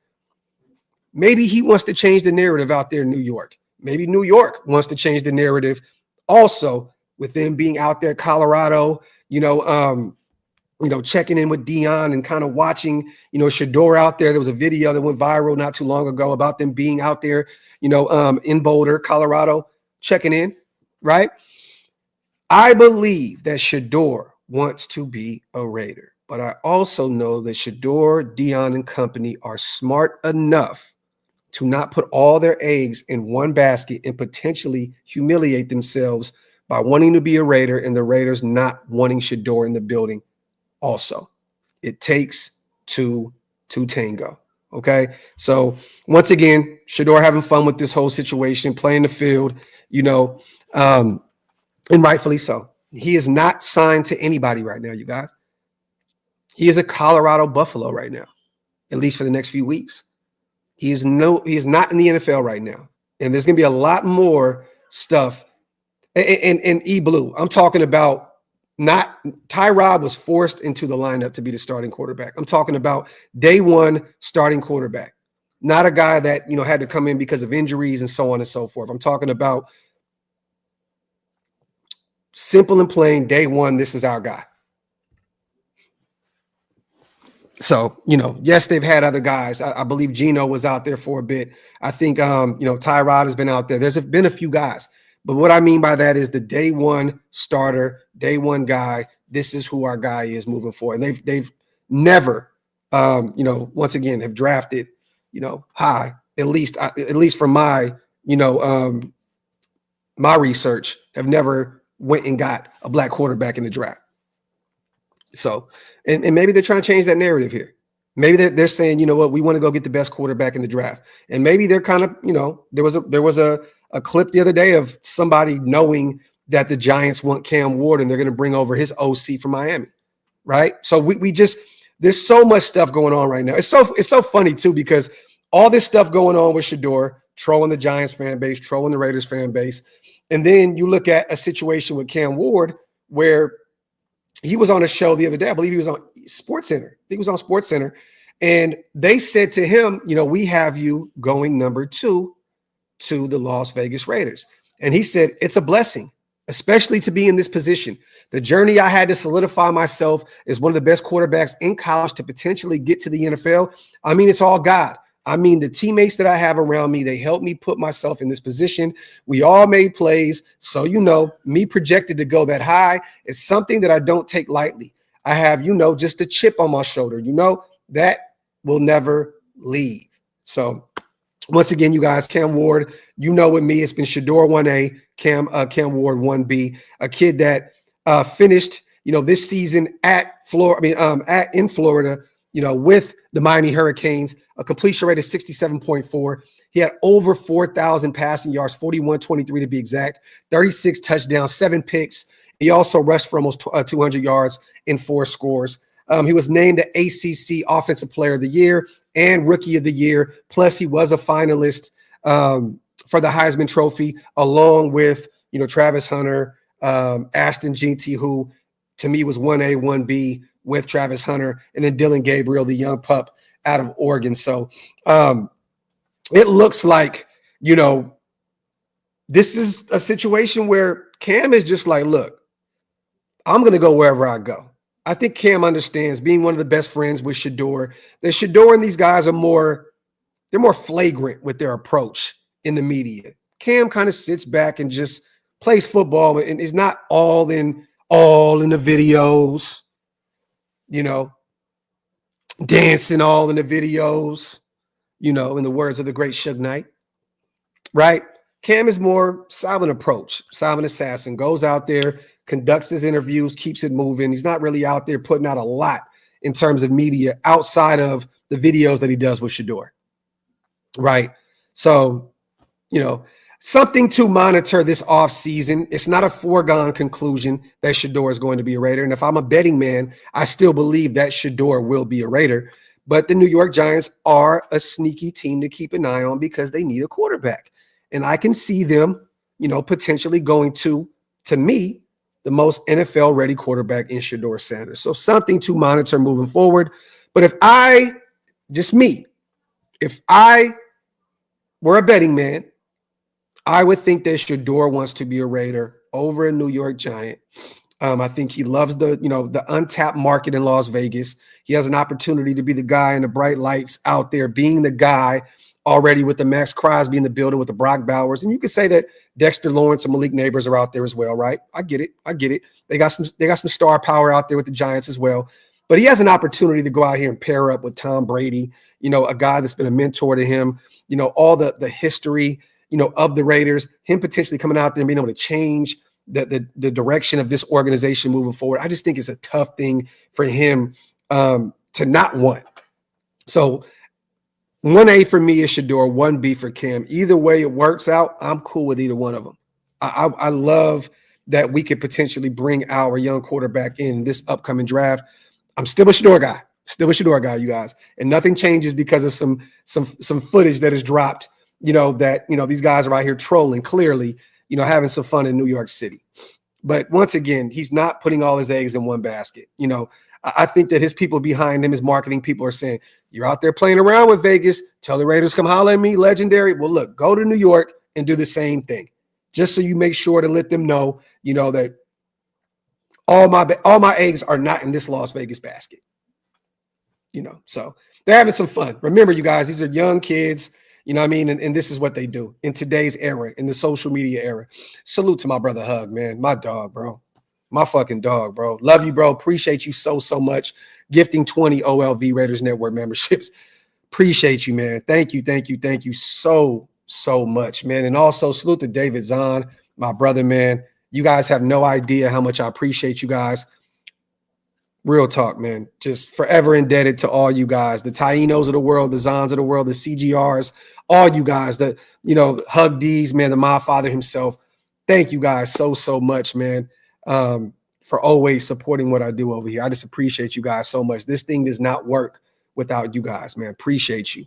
Maybe he wants to change the narrative out there in New York. Maybe New York wants to change the narrative also with them being out there, Colorado, checking in with Dion and kind of watching, Shedeur out there. There was a video that went viral not too long ago about them being out there, in Boulder, Colorado, checking in, right? I believe that Shedeur wants to be a Raider, but I also know that Shedeur, Dion, and company are smart enough to not put all their eggs in one basket and potentially humiliate themselves by wanting to be a Raider and the Raiders not wanting Shedeur in the building also. It takes two to tango, okay? So once again, Shedeur having fun with this whole situation, playing the field, and rightfully so. He is not signed to anybody right now, you guys. He is a Colorado Buffalo right now, at least for the next few weeks. He is not in the NFL right now. And there's going to be a lot more stuff. And E-Blue, I'm talking about not Tyrod was forced into the lineup to be the starting quarterback. I'm talking about day one starting quarterback, not a guy that, had to come in because of injuries and so on and so forth. I'm talking about simple and plain, day one, this is our guy. So, yes, they've had other guys. I believe Geno was out there for a bit. I think, Tyrod has been out there. There's been a few guys. But what I mean by that is the day one starter, day one guy, this is who our guy is moving forward. And they've never, once again, have drafted, high, at least from my, my research, have never went and got a black quarterback in the draft. So, and maybe they're trying to change that narrative here. Maybe they're saying, you know what, we want to go get the best quarterback in the draft. And maybe they're kind of, there was a clip the other day of somebody knowing that the Giants want Cam Ward and they're going to bring over his OC from Miami, right? So we just, there's so much stuff going on right now. It's so funny too, because all this stuff going on with Shedeur, trolling the Giants fan base, trolling the Raiders fan base. And then you look at a situation with Cam Ward where he was on a show the other day. I believe he was on SportsCenter. I think he was on SportsCenter. And they said to him, we have you going number 2 to the Las Vegas Raiders. And he said, it's a blessing, especially to be in this position. The journey I had to solidify myself as one of the best quarterbacks in college to potentially get to the NFL. I mean, it's all God. I mean, the teammates that I have around me, they helped me put myself in this position. We all made plays. So, me projected to go that high is something that I don't take lightly. I have, just a chip on my shoulder, that will never leave. So once again, you guys, Cam Ward, with me, it's been Shedeur 1A, Cam Ward 1B, a kid that finished, this season in Florida, with the Miami Hurricanes, a completion rate of 67.4. He had over 4,000 passing yards, 4,123 to be exact, 36 touchdowns, 7 picks. He also rushed for almost 200 yards in 4 scores. He was named the ACC Offensive Player of the Year and Rookie of the Year. Plus, he was a finalist for the Heisman Trophy, along with, Travis Hunter, Ashton Jeanty, who to me was 1A, 1B with Travis Hunter, and then Dylan Gabriel, the young pup out of Oregon. So it looks like, this is a situation where Cam is just like, look, I'm going to go wherever I go. I think Cam understands, being one of the best friends with Shedeur, that Shedeur and these guys are more flagrant with their approach in the media. Cam kind of sits back and just plays football and is not all in the videos, you know, dancing all in the videos, you know, in the words of the great Suge Knight, right? Cam is more silent approach, silent assassin, goes out there, conducts his interviews, keeps it moving. He's not really out there putting out a lot in terms of media outside of the videos that he does with Shedeur, right? So, you know, something to monitor this offseason. It's not a foregone conclusion that Shedeur is going to be a Raider. And if I'm a betting man, I still believe that Shedeur will be a Raider. But the New York Giants are a sneaky team to keep an eye on because they need a quarterback. And I can see them, you know, potentially going to me, the most NFL-ready quarterback in Shedeur Sanders. So something to monitor moving forward. But if I were a betting man, I would think that Shedeur wants to be a Raider over a New York Giant. I think he loves the untapped market in Las Vegas. He has an opportunity to be the guy in the bright lights out there, being the guy already with the Maxx Crosby in the building with the Brock Bowers. And you could say that Dexter Lawrence and Malik Neighbors are out there as well, right? I get it. They got some star power out there with the Giants as well. But he has an opportunity to go out here and pair up with Tom Brady, you know, a guy that's been a mentor to him, you know, all the history, you know, of the Raiders, him potentially coming out there and being able to change the direction of this organization moving forward. I just think it's a tough thing for him to not want. So 1A for me is Shedeur, 1B for Cam. Either way it works out, I'm cool with either one of them. I love that we could potentially bring our young quarterback in this upcoming draft. I'm still a Shedeur guy, you guys. And nothing changes because of some footage that is dropped, you know, that, you know, these guys are out here trolling, clearly, you know, having some fun in New York City. But once again, he's not putting all his eggs in one basket. You know, I think that his people behind him, his marketing people are saying, you're out there playing around with Vegas. Tell the Raiders, come holler at me, legendary. Well, look, go to New York and do the same thing. Just so you make sure to let them know, you know, that all my eggs are not in this Las Vegas basket. You know, so they're having some fun. Remember, you guys, these are young kids. You know what I mean? And this is what they do in today's era, in the social media era. Salute to my brother Hug, man. My dog, bro. My fucking dog, bro. Love you, bro. Appreciate you so much. Gifting 20 OLV Raiders Network memberships. Appreciate you, man. Thank you so much, man. And also salute to David Zahn, my brother, man. You guys have no idea how much I appreciate you guys. Real talk, man. Just forever indebted to all you guys, the Tainos of the world, the Zons of the world, the CGRs, all you guys, the, you know, Hug D's, man, the My Father himself. Thank you guys so much, man, for always supporting what I do over here. I just appreciate you guys so much. This thing does not work without you guys, man. Appreciate you.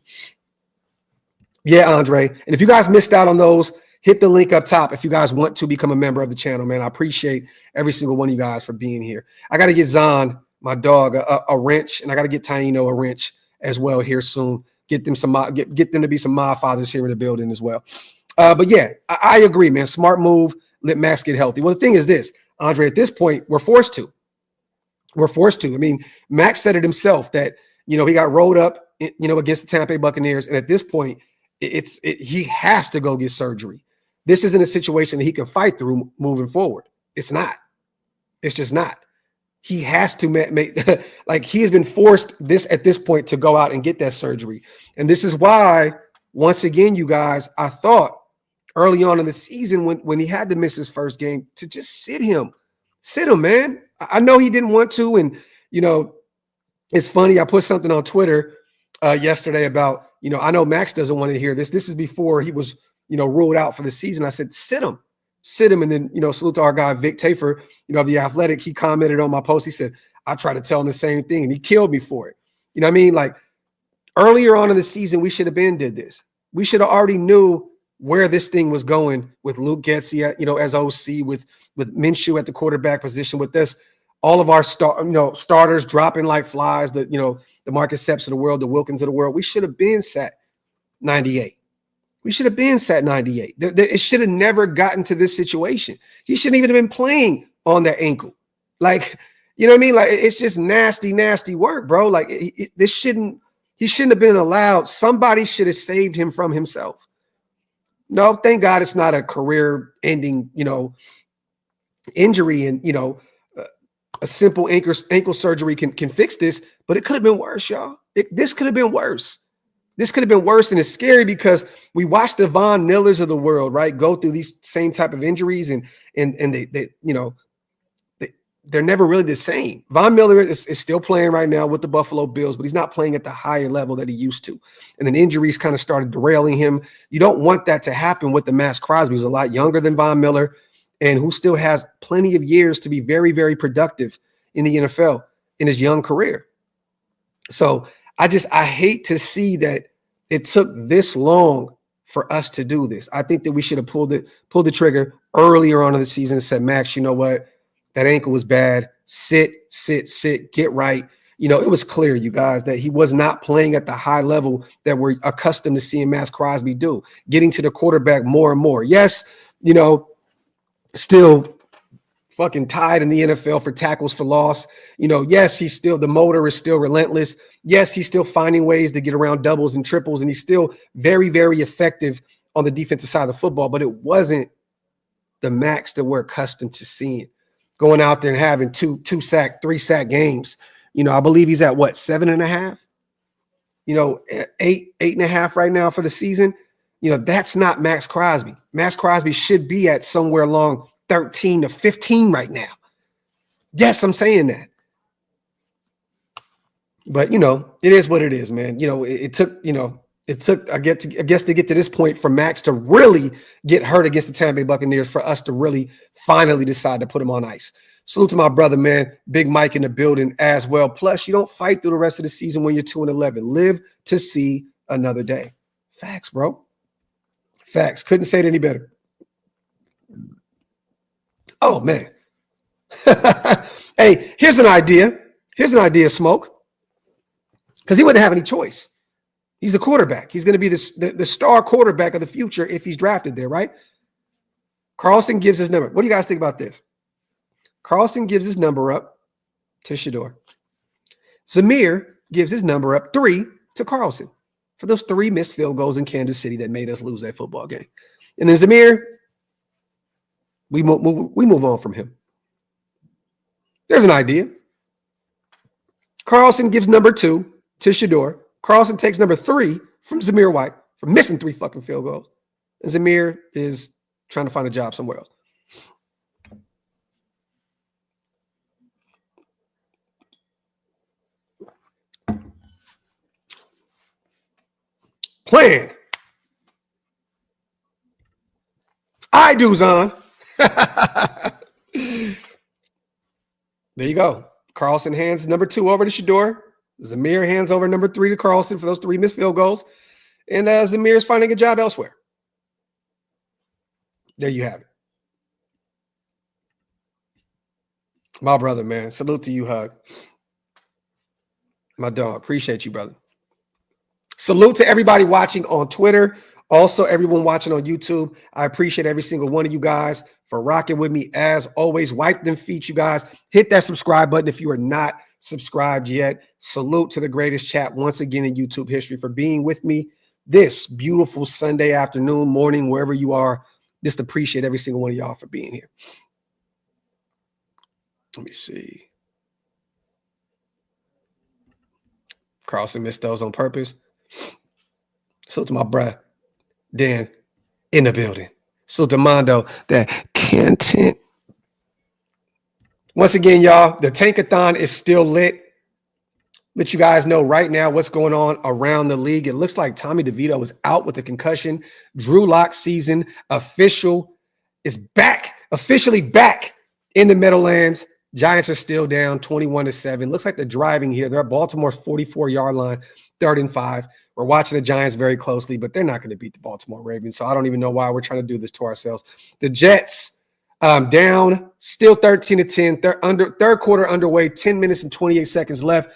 Yeah, Andre. And if you guys missed out on those, hit the link up top if you guys want to become a member of the channel, man. I appreciate every single one of you guys for being here. I got to get Zahn, my dog, a wrench, and I got to get Taino a wrench as well here soon. Get them get them to be some My Fathers here in the building as well. But yeah, I agree, man. Smart move. Let Max get healthy. Well, the thing is this, Andre, at this point, we're forced to. I mean, Max said it himself that, you know, he got rolled up, you know, against the Tampa Bay Buccaneers. And at this point, he has to go get surgery. This isn't a situation that he can fight through moving forward. It's not. It's just not. He has to make like he has been forced at this point to go out and get that surgery. And this is why, once again, you guys, I thought early on in the season when he had to miss his first game to just sit him, man. I know he didn't want to. And, you know, it's funny. I put something on Twitter yesterday about, you know, I know Max doesn't want to hear this. This is before he was, you know, ruled out for the season. I said, sit him. And then, you know, salute to our guy, Vic Tafer, you know, of The Athletic. He commented on my post. He said, I tried to tell him the same thing and he killed me for it. You know what I mean? Like earlier on in the season, we should have did this. We should have already knew where this thing was going with Luke Getsy, you know, as OC, with Minshew at the quarterback position, with this, all of our starters dropping like flies, the Marcus Sepps of the world, the Wilkins of the world. We should have been sat 98. We should have been sat 98. It should have never gotten to this situation. He shouldn't even have been playing on that ankle. Like, you know what I mean? Like, it's just nasty work, bro. Like, he shouldn't have been allowed. Somebody should have saved him from himself. No, thank God it's not a career-ending, injury, and a simple ankle surgery can fix this, but it could have been worse, y'all. This could have been worse. This could have been worse, and it's scary because we watched the Von Millers of the world, right, go through these same type of injuries, and they're never really the same. Von Miller is still playing right now with the Buffalo Bills, but he's not playing at the higher level that he used to. And then injuries kind of started derailing him. You don't want that to happen with the Maxx Crosby, who's a lot younger than Von Miller and who still has plenty of years to be very, very productive in the NFL in his young career. So I hate to see that it took this long for us to do this. I think that we should have pulled the trigger earlier on in the season and said, Max, you know what? That ankle was bad. Sit, get right. It was clear, you guys, that he was not playing at the high level that we're accustomed to seeing Maxx Crosby do, getting to the quarterback more and more. Yes, still fucking tied in the NFL for tackles for loss. Yes, the motor is still relentless. Yes, he's still finding ways to get around doubles and triples, and he's still very, very effective on the defensive side of the football, but it wasn't the Max that we're accustomed to seeing. Going out there and having 2-sack, 3-sack games. I believe he's at 7.5? 8.5 right now for the season. That's not Maxx Crosby. Maxx Crosby should be at somewhere along 13 to 15 right now. Yes, I'm saying that. But, it is what it is, man. It took, I guess, to get to this point for Max to really get hurt against the Tampa Bay Buccaneers for us to really finally decide to put him on ice. Salute to my brother, man. Big Mike in the building as well. Plus, you don't fight through the rest of the season when you're 2-11. Live to see another day. Facts, bro. Facts. Couldn't say it any better. Oh, man. Hey, here's an idea. Smoke. Because he wouldn't have any choice. He's the quarterback. He's going to be the star quarterback of the future if he's drafted there, right? Carlson gives his number. What do you guys think about this? Carlson gives his number up to Shedeur. Zamir gives his number up 3 to Carlson for those 3 missed field goals in Kansas City that made us lose that football game. And then Zamir, we move on from him. There's an idea. Carlson gives number 2 to Shedeur. Carlson takes number 3 from Zamir White for missing 3 fucking field goals. And Zamir is trying to find a job somewhere else. Plan. I do's on. There you go. Carlson hands number 2 over to Shedeur. Zamir hands over number 3 to Carlson for those 3 missed field goals. And Zamir is finding a job elsewhere. There you have it. My brother, man. Salute to you, Hug. My dog. Appreciate you, brother. Salute to everybody watching on Twitter. Also, everyone watching on YouTube. I appreciate every single one of you guys for rocking with me. As always, wipe them feet, you guys. Hit that subscribe button if you are not subscribed yet. Salute to the greatest chat once again in YouTube history for being with me this beautiful Sunday afternoon, morning, wherever you are. Just appreciate every single one of y'all for being here. Let me see. Carlson missed those on purpose. So to my bruh, Dan, in the building. So to Mondo, that content. Once again, y'all, the Tankathon is still lit. Let you guys know right now what's going on around the league. It looks like Tommy DeVito is out with a concussion. Drew Lock season officially back in the Meadowlands. Giants are still down 21-7. Looks like they're driving here. They're at Baltimore's 44-yard line, 3rd and 5. We're watching the Giants very closely, but they're not going to beat the Baltimore Ravens. So I don't even know why we're trying to do this to ourselves. The Jets down, still 13-10. Third quarter underway, 10 minutes and 28 seconds left.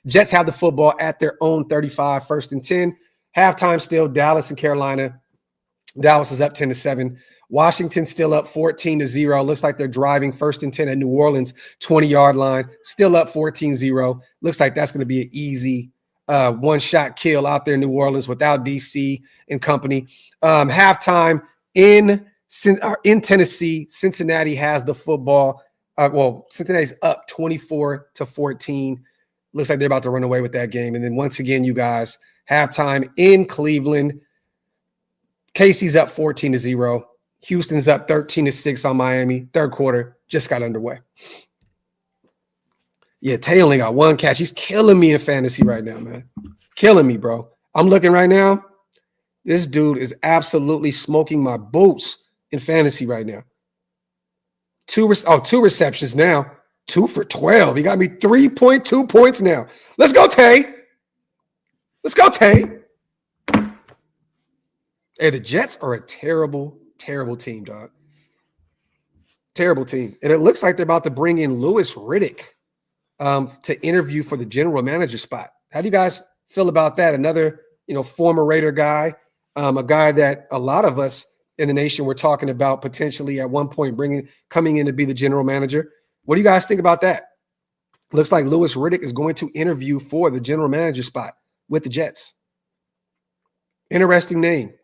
Jets have the football at their own 35, 1st and 10. Halftime still Dallas and Carolina. Dallas is up 10-7. Washington still up 14-0. Looks like they're driving 1st and 10 at New Orleans 20-yard line. Still up 14-0. Looks like that's going to be an easy one-shot kill out there in New Orleans without DC and company. Halftime in Tennessee, Cincinnati has the football. Cincinnati's up 24-14. Looks like they're about to run away with that game. And then once again, you guys, halftime in Cleveland, KC's up 14-0. Houston's up 13-6 on Miami. Third quarter just got underway. Yeah, Tay only got one catch. He's killing me in fantasy right now, man. Killing me, bro. I'm looking right now. This dude is absolutely smoking my boots in fantasy right now. Two receptions now. 2 for 12. He got me 3.2 points now. Let's go, Tay. Let's go, Tay. Hey, the Jets are a terrible, terrible team, dog. Terrible team. And it looks like they're about to bring in Louis Riddick to interview for the general manager spot. How do you guys feel about that? Another, former Raider guy, a guy that a lot of us in the nation were talking about potentially at one point coming in to be the general manager. What do you guys think about that? Looks like Louis Riddick is going to interview for the general manager spot with the Jets. Interesting name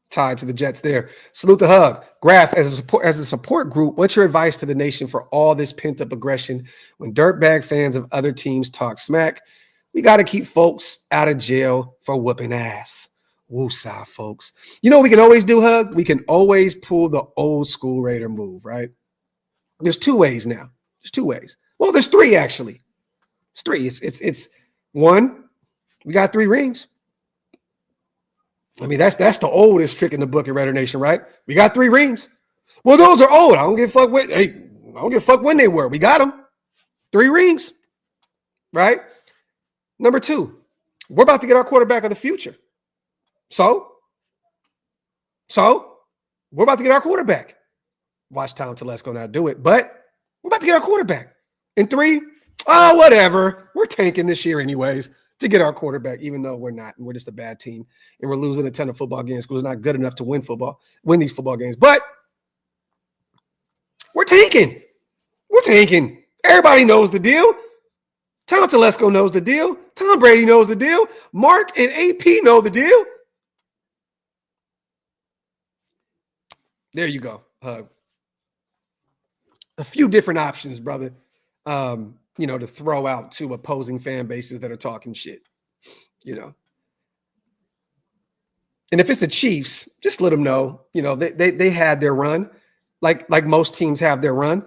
tied to the Jets there. Salute to Hug. Graphk, as a support group, what's your advice to the nation for all this pent-up aggression when dirtbag fans of other teams talk smack? We got to keep folks out of jail for whooping ass. Woosah, folks. You know what we can always do, Hug? We can always pull the old school Raider move, right? There's 2 ways now. There's 2 ways. Well, there's 3 actually. It's 3. It's 1, we got 3 rings. I mean, that's the oldest trick in the book in Raider Nation, right? We got 3 rings. Well, those are old. I don't give a fuck when they were. We got them. 3 rings, right? Number 2, we're about to get our quarterback of the future. So we're about to get our quarterback. Watch Tom Telesco not do it, but we're about to get our quarterback. And 3, whatever. We're tanking this year anyways to get our quarterback, even though we're not. And we're just a bad team. And we're losing a ton of football games because we're not good enough to win these football games. But we're tanking. We're tanking. Everybody knows the deal. Tom Telesco knows the deal. Tom Brady knows the deal. Mark and AP know the deal. There you go. A few different options, brother, to throw out to opposing fan bases that are talking shit, And if it's the Chiefs, just let them know, they had their run, like most teams have their run.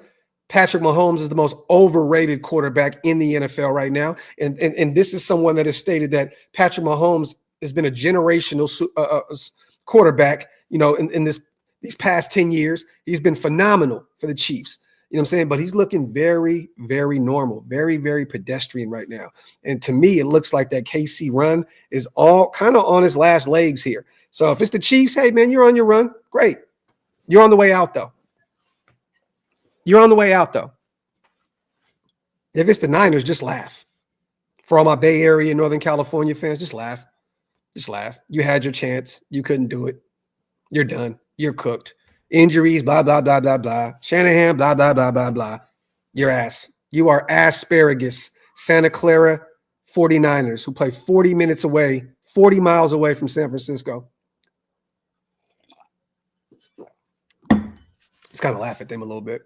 Patrick Mahomes is the most overrated quarterback in the NFL right now. And this is someone that has stated that Patrick Mahomes has been a generational quarterback, in these past 10 years. He's been phenomenal for the Chiefs. You know what I'm saying? But he's looking very, very normal, very, very pedestrian right now. And to me, it looks like that KC run is all kind of on his last legs here. So if it's the Chiefs, hey, man, you're on your run. Great. You're on the way out, though. If it's the Niners, just laugh. For all my Bay Area, Northern California fans, just laugh. Just laugh. You had your chance. You couldn't do it. You're done. You're cooked. Injuries, blah, blah, blah, blah, blah. Shanahan, blah, blah, blah, blah, blah. Your ass. You are asparagus. Santa Clara 49ers, who play 40 miles away from San Francisco. Just kind of laugh at them a little bit.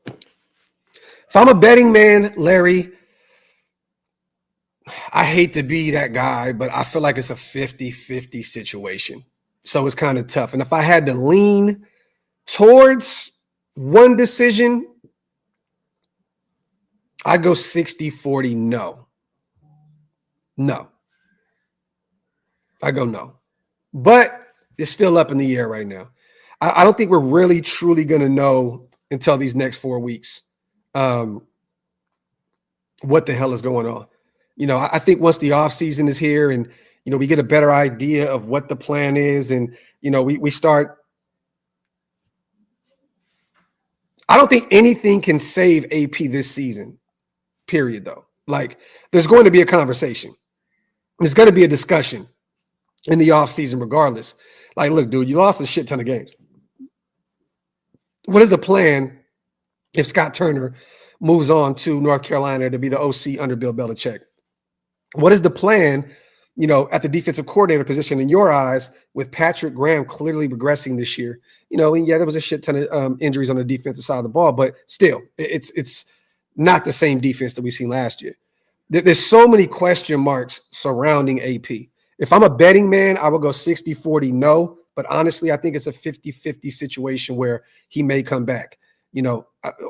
If I'm a betting man, Larry, I hate to be that guy, but I feel like it's a 50-50 situation. So it's kind of tough. And if I had to lean towards one decision, I'd go 60-40 no. No. I go no. But it's still up in the air right now. I don't think we're really, truly going to know until these next 4 weeks what the hell is going on. I think once the offseason is here and, we get a better idea of what the plan is and, we start. I don't think anything can save AP this season, period, though. Like, there's going to be a conversation. There's going to be a discussion in the offseason regardless. Like, look, dude, you lost a shit ton of games. What is the plan if Scott Turner moves on to North Carolina to be the OC under Bill Belichick. What is the plan, at the defensive coordinator position in your eyes, with Patrick Graham clearly regressing this year? And yeah, there was a shit ton of injuries on the defensive side of the ball, but still, it's not the same defense that we seen last year. There's so many question marks surrounding AP. If I'm a betting man, I would go 60-40 no, but honestly, I think it's a 50-50 situation where he may come back,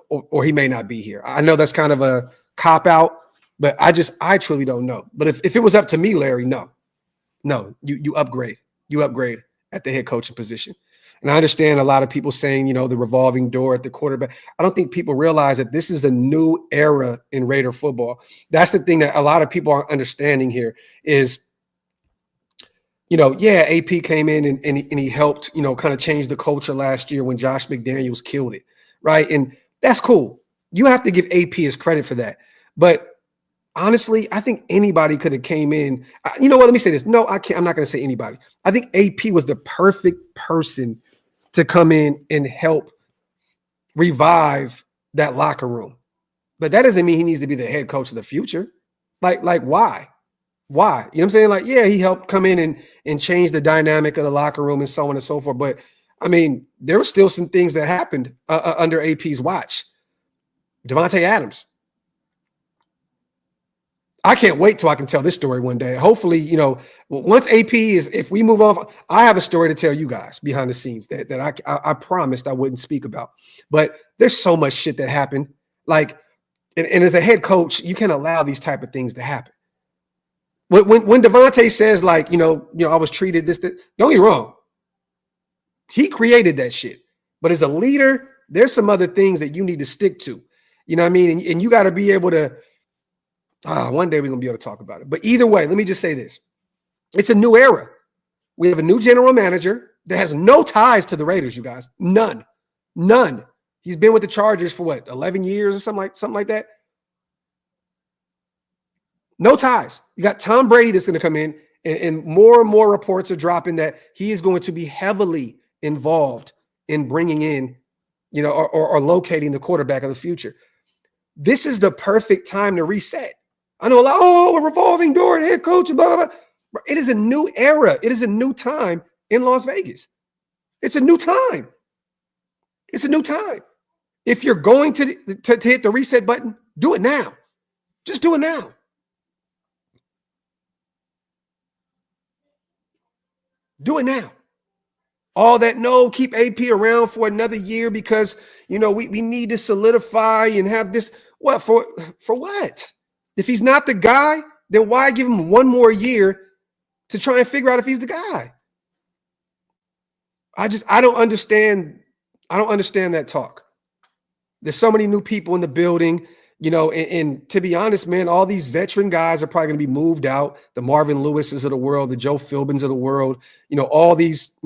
or he may not be here. I know that's kind of a cop-out, but I truly don't know. But if it was up to me, Larry, no, you upgrade. You upgrade at the head coaching position. And I understand a lot of people saying, the revolving door at the quarterback. I don't think people realize that this is a new era in Raider football. That's the thing that a lot of people aren't understanding here is, AP came in and he helped, kind of change the culture last year when Josh McDaniels killed it, right? And that's cool. You have to give AP his credit for that. But honestly, I think anybody could have came in. You know what? Let me say this. No, I can't. I'm not going to say anybody. I think AP was the perfect person to come in and help revive that locker room. But that doesn't mean he needs to be the head coach of the future. Like why? Why? You know what I'm saying? Like, yeah, he helped come in and change the dynamic of the locker room and so on and so forth. But I mean, there were still some things that happened under AP's watch. Devontae Adams. I can't wait till I can tell this story one day. Hopefully, once AP if we move on, I have a story to tell you guys behind the scenes that I promised I wouldn't speak about. But there's so much shit that happened. Like, and as a head coach, you can't allow these type of things to happen. When Devontae says, like, I was treated this, don't get me wrong. He created that shit. But as a leader, there's some other things that you need to stick to. You know what I mean? And you got to be able to, one day we're going to be able to talk about it. But either way, let me just say this. It's a new era. We have a new general manager that has no ties to the Raiders, you guys. None. He's been with the Chargers for 11 years or something like that? No ties. You got Tom Brady that's going to come in, and more reports are dropping that he is going to be heavily involved in bringing in, or locating the quarterback of the future. This is the perfect time to reset. I know a lot, a revolving door, head coach, blah, blah, blah. It is a new era. It is a new time in Las Vegas. It's a new time. It's a new time. If you're going to hit the reset button, do it now. Just do it now. Do it now. All that, no, keep AP around for another year because, we need to solidify and have this. What, for what? If he's not the guy, then why give him one more year to try and figure out if he's the guy? I don't understand. I don't understand that talk. There's so many new people in the building, and to be honest, man, all these veteran guys are probably going to be moved out. The Marvin Lewises of the world, the Joe Philbins of the world, all these,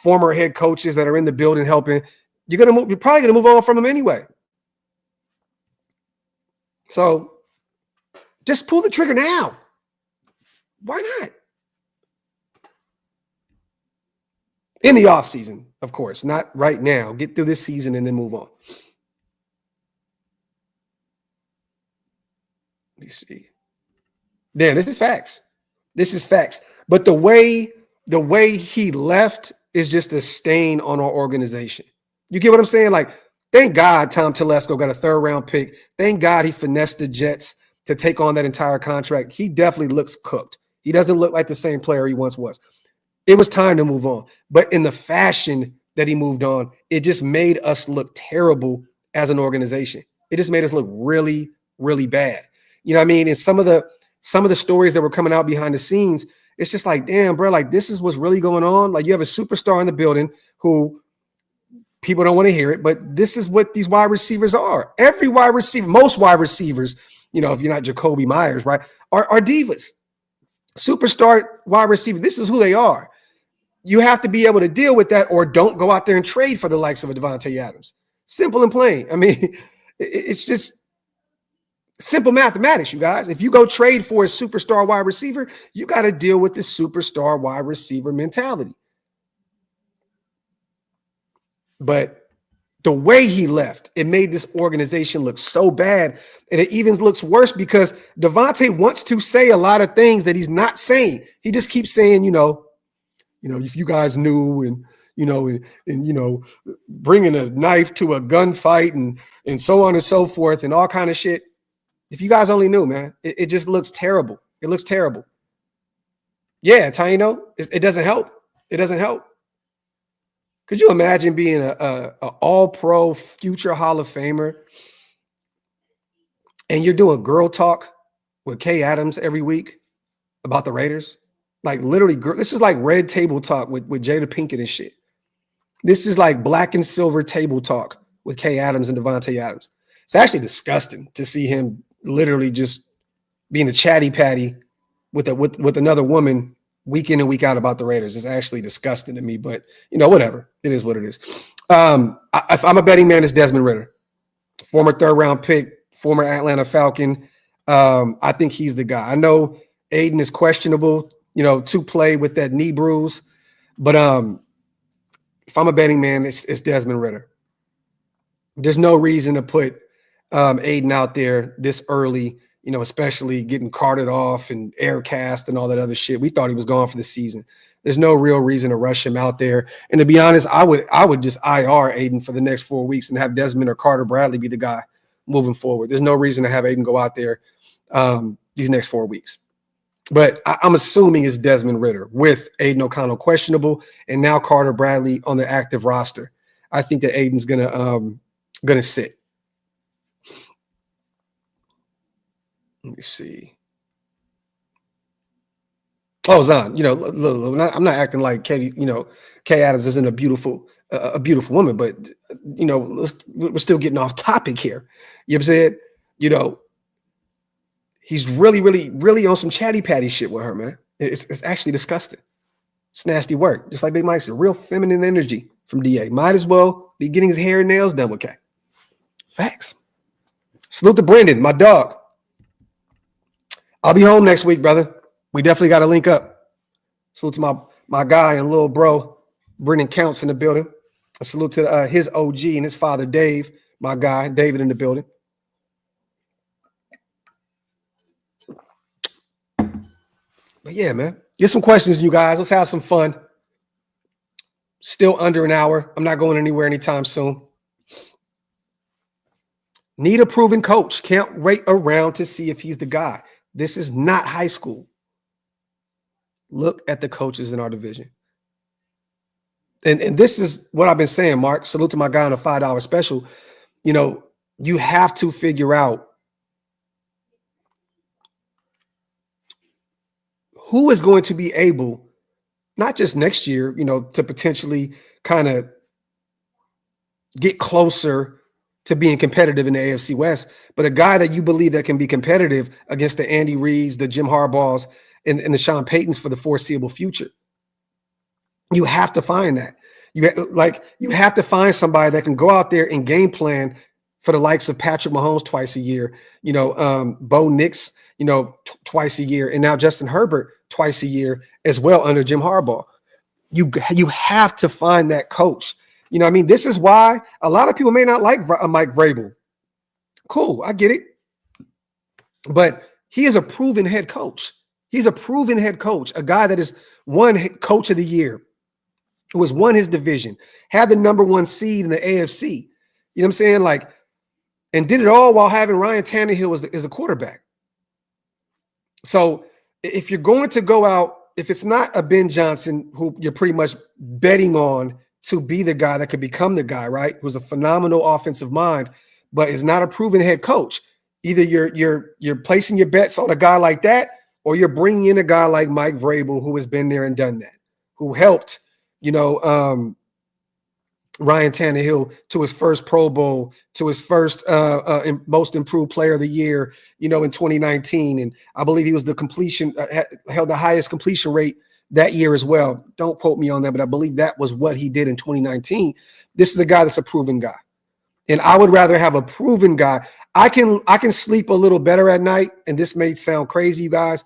former head coaches that are in the building helping. You're probably going to move on from them anyway. So just pull the trigger now. Why not? In the offseason, of course, not right now. Get through this season and then move on. Let me see. Damn, this is facts. This is facts. But the way he left is just a stain on our organization. You get what I'm saying? Like, thank God Tom Telesco got a 3rd-round pick. Thank God he finessed the Jets to take on that entire contract. He definitely looks cooked. He doesn't look like the same player he once was. It was time to move on. But in the fashion that he moved on, it just made us look terrible as an organization. It just made us look really, really bad. You know what I mean? And some of the stories that were coming out behind the scenes, it's just like, damn, bro, like this is what's really going on. Like you have a superstar in the building who people don't want to hear it, but this is what these wide receivers are. Every wide receiver, most wide receivers, if you're not Jacoby Myers, right, are divas. Superstar wide receiver, this is who they are. You have to be able to deal with that or don't go out there and trade for the likes of a Devontae Adams. Simple and plain. I mean, it's just simple mathematics, you guys. If you go trade for a superstar wide receiver, you got to deal with the superstar wide receiver mentality. But the way he left, it made this organization look so bad. And it even looks worse because Devontae wants to say a lot of things that he's not saying. He just keeps saying, if you guys knew and bringing a knife to a gunfight and so on and so forth and all kind of shit. If you guys only knew, man, it just looks terrible. It looks terrible. Yeah, Taino, it doesn't help. It doesn't help. Could you imagine being a all-pro future Hall of Famer and you're doing girl talk with Kay Adams every week about the Raiders? Like literally, this is like red table talk with Jada Pinkett and shit. This is like black and silver table talk with Kay Adams and Devontae Adams. It's actually disgusting to see him literally just being a chatty patty with another woman week in and week out about the Raiders. It's actually disgusting to me, but whatever. It is what it is. If I'm a betting man, it's Desmond Ridder, former 3rd round pick, former Atlanta Falcon. I think he's the guy. I know Aiden is questionable, to play with that knee bruise, but if I'm a betting man, it's Desmond Ridder. There's no reason to put Aiden out there this early, especially getting carted off and air cast and all that other shit. We thought he was gone for the season. There's no real reason to rush him out there. And to be honest, I would just IR Aiden for the next 4 weeks and have Desmond or Carter Bradley be the guy moving forward. There's no reason to have Aiden go out there these next 4 weeks. But I'm assuming it's Desmond Ridder with Aiden O'Connell questionable and now Carter Bradley on the active roster. I think that Aiden's gonna sit. Let me see. Oh, Zon, look, I'm not acting like Kay Adams isn't a beautiful woman, but we're still getting off topic here. You know what I'm saying? He's really, really, really on some chatty patty shit with her, man. It's actually disgusting. It's nasty work. Just like Big Mike said, real feminine energy from DA. Might as well be getting his hair and nails done with K. Facts. Salute to Brendan, my dog. I'll be home next week, brother. We definitely got to link up. Salute to my guy and little bro, Brendan Counts in the building. A salute to his OG and his father, Dave, my guy, David in the building. But yeah, man, get some questions, you guys. Let's have some fun. Still under an hour. I'm not going anywhere anytime soon. Need a proven coach. Can't wait around to see if he's the guy. This is not high school. Look at the coaches in our division. And this is what I've been saying, Mark. Salute to my guy on a $5 special. You have to figure out who is going to be able, not just next year, to potentially kind of get closer to being competitive in the AFC West, but a guy that you believe that can be competitive against the Andy Reids, the Jim Harbaughs, and the Sean Paytons for the foreseeable future. You have to find that. You have to find somebody that can go out there and game plan for the likes of Patrick Mahomes twice a year, Bo Nix, twice a year, and now Justin Herbert twice a year as well under Jim Harbaugh. You have to find that coach. This is why a lot of people may not like Mike Vrabel. Cool, I get it. But he is a proven head coach. He's a proven head coach, a guy that is won coach of the year, who has won his division, had the number 1 seed in the AFC. You know what I'm saying? And did it all while having Ryan Tannehill as a quarterback. So if you're going to go out, if it's not a Ben Johnson, who you're pretty much betting on to be the guy that could become the guy, right? Who's a phenomenal offensive mind, but is not a proven head coach. Either you're placing your bets on a guy like that, or you're bringing in a guy like Mike Vrabel, who has been there and done that, who helped, Ryan Tannehill to his first Pro Bowl, to his first most improved player of the year, in 2019. And I believe he was held the highest completion rate that year as well. Don't quote me on that, but I believe that was what he did in 2019. This is a guy that's a proven guy. And I would rather have a proven guy. I can sleep a little better at night, and this may sound crazy, you guys,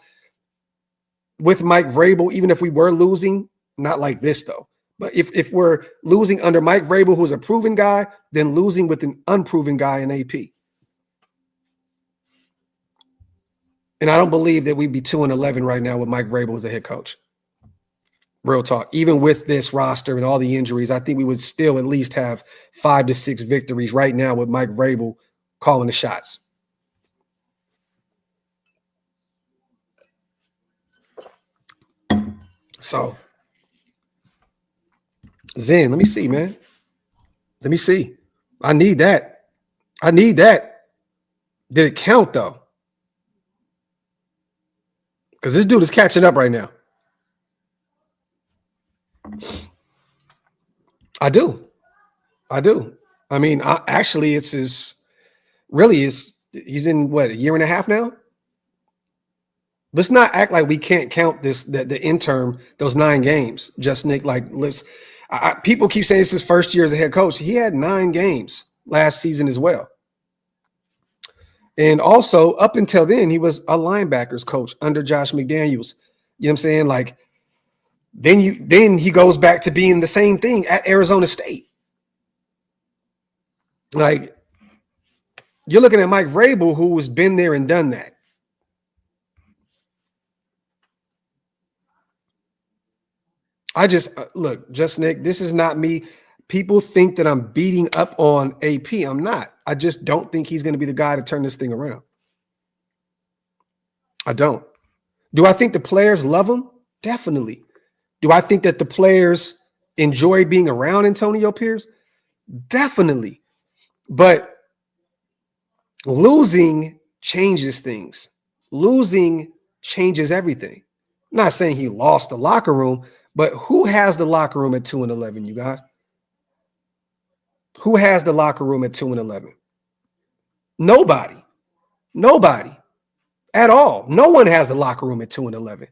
with Mike Vrabel, even if we were losing, not like this though. But if we're losing under Mike Vrabel, who's a proven guy, then losing with an unproven guy in AP. And I don't believe that we'd be 2-11 right now with Mike Vrabel as the head coach. Real talk. Even with this roster and all the injuries, I think we would still at least have 5 to 6 victories right now with Mike Vrabel calling the shots. So, Zen, let me see, man. Let me see. I need that. I need that. Did it count, though? Because this dude is catching up right now. I do. I mean, actually, he's in what, a year and a half now? Let's not act like we can't count the interim, those 9 games. Just Nick, people keep saying it's his first year as a head coach. He had 9 games last season as well. And also, up until then, he was a linebackers coach under Josh McDaniels. You know what I'm saying? Like, then he goes back to being the same thing at Arizona State. Like, you're looking at Mike Vrabel, who has been there and done that. I just look, just Nick, this is not me. People think that I'm beating up on AP. I'm not. I just don't think he's going to be the guy to turn this thing around. I don't. Do I think the players love him? Definitely. Do I think that the players enjoy being around Antonio Pierce? Definitely. But losing changes things. Losing changes everything. I'm not saying he lost the locker room, but who has the locker room at 2-11, you guys? Who has the locker room at 2-11? Nobody. Nobody at all. No one has the locker room at 2-11.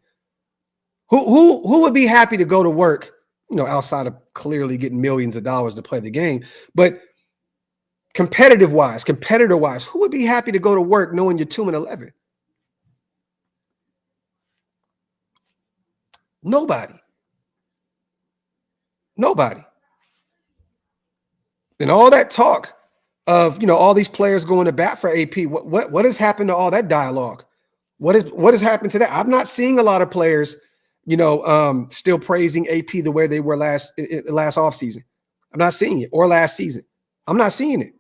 Who would be happy to go to work, outside of clearly getting millions of dollars to play the game, but competitor-wise, who would be happy to go to work knowing you're 2-11? Nobody. And all that talk of, all these players going to bat for AP, what has happened to all that dialogue? What has happened to that? I'm not seeing a lot of players, still praising AP the way they were last offseason. I'm not seeing it, or last season. I'm not seeing it.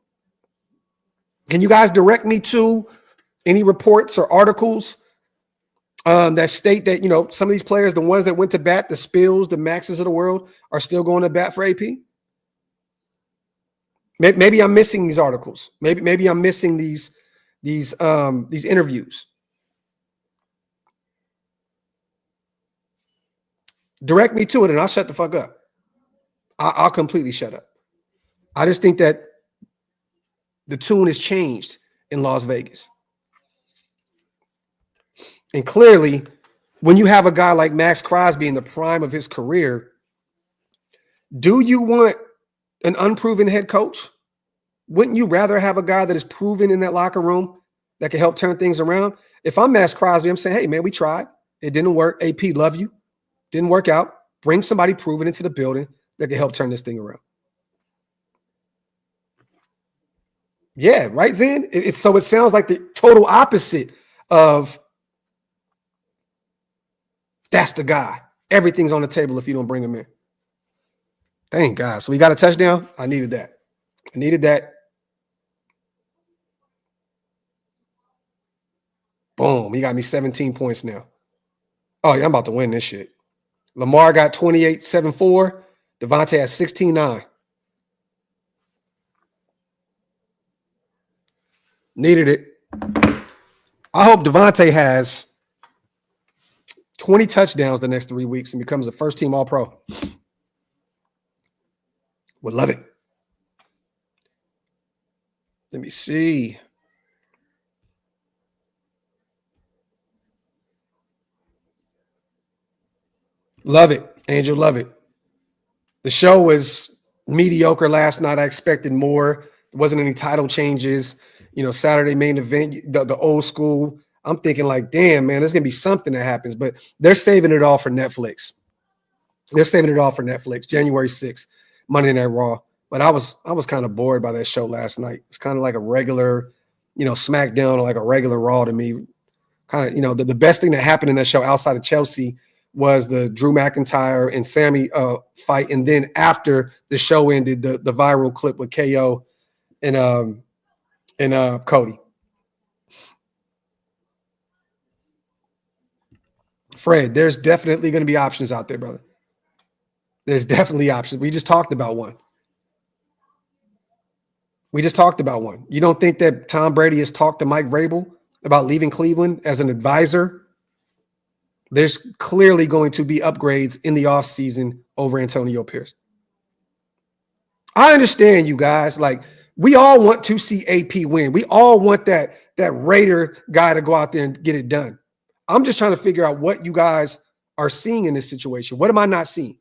Can you guys direct me to any reports or articles that state that, some of these players, the ones that went to bat, the Spills, the Maxes of the world, are still going to bat for AP? Maybe I'm missing these articles. Maybe I'm missing these interviews. Direct me to it and I'll shut the fuck up. I'll completely shut up. I just think that the tune has changed in Las Vegas. And clearly, when you have a guy like Maxx Crosby in the prime of his career, do you want an unproven head coach? Wouldn't you rather have a guy that is proven in that locker room that can help turn things around? If I'm Maxx Crosby, I'm saying, hey, man, we tried. It didn't work. AP, love you. Didn't work out. Bring somebody proven into the building that can help turn this thing around. Yeah, right, Zen? So it sounds like the total opposite of that's the guy. Everything's on the table if you don't bring him in. Thank God. So we got a touchdown. I needed that. Boom. He got me 17 points now. Oh, yeah, I'm about to win this shit. Lamar got 28-7-4. Devontae has 16-9. Needed it. I hope Devontae has 20 touchdowns the next 3 weeks and becomes a first-team All-Pro. Would love it. Let me see. Love it, Angel. Love it. The show was mediocre last night. I expected more. There wasn't any title changes. Saturday main event, the old school. I'm thinking like, damn, man, there's going to be something that happens. But they're saving it all for Netflix. They're saving it all for Netflix, January 6th, Monday Night Raw. But I was kind of bored by that show last night. It's kind of like a regular, SmackDown, or like a regular Raw to me. Kind of, the best thing that happened in that show outside of Chelsea was the Drew McIntyre and Sammy fight. And then after the show ended, the viral clip with KO and Cody. Fred, there's definitely going to be options out there, brother. There's definitely options. We just talked about one. You don't think that Tom Brady has talked to Mike Vrabel about leaving Cleveland as an advisor? There's clearly going to be upgrades in the offseason over Antonio Pierce. I understand you guys. Like, we all want to see AP win. We all want that Raider guy to go out there and get it done. I'm just trying to figure out what you guys are seeing in this situation. What am I not seeing?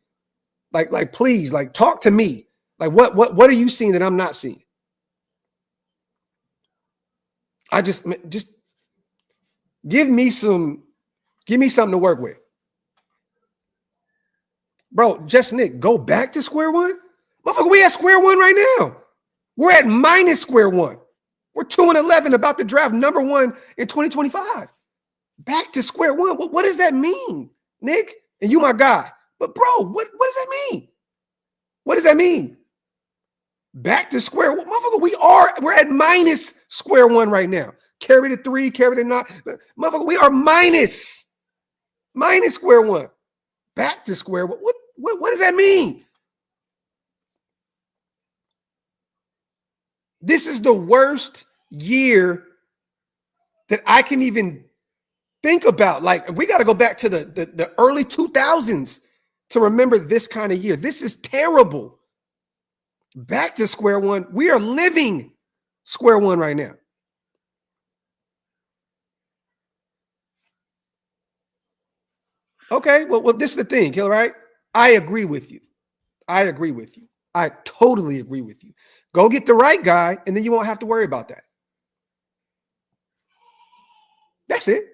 Like, please, like, talk to me. Like, what are you seeing that I'm not seeing? I just give me something to work with. Bro, just Nick, go back to square one? Motherfucker, we at square one right now. We're at minus square one. We're 2-11, about to draft number 1 in 2025. Back to square one. What does that mean, Nick? And you my guy. But bro, what does that mean? What does that mean? Back to square one. Motherfucker, we're at minus square one right now. Carry the 3, carry the 9. Motherfucker, we are minus square one. Back to square one. What does that mean? This is the worst year that I can even think about. Like, we got to go back to the early 2000s to remember this kind of year. This is terrible. Back to square one. We are living square one right now. Okay, well, this is the thing, Killer, right? I agree with you. I totally agree with you. Go get the right guy, and then you won't have to worry about that. That's it.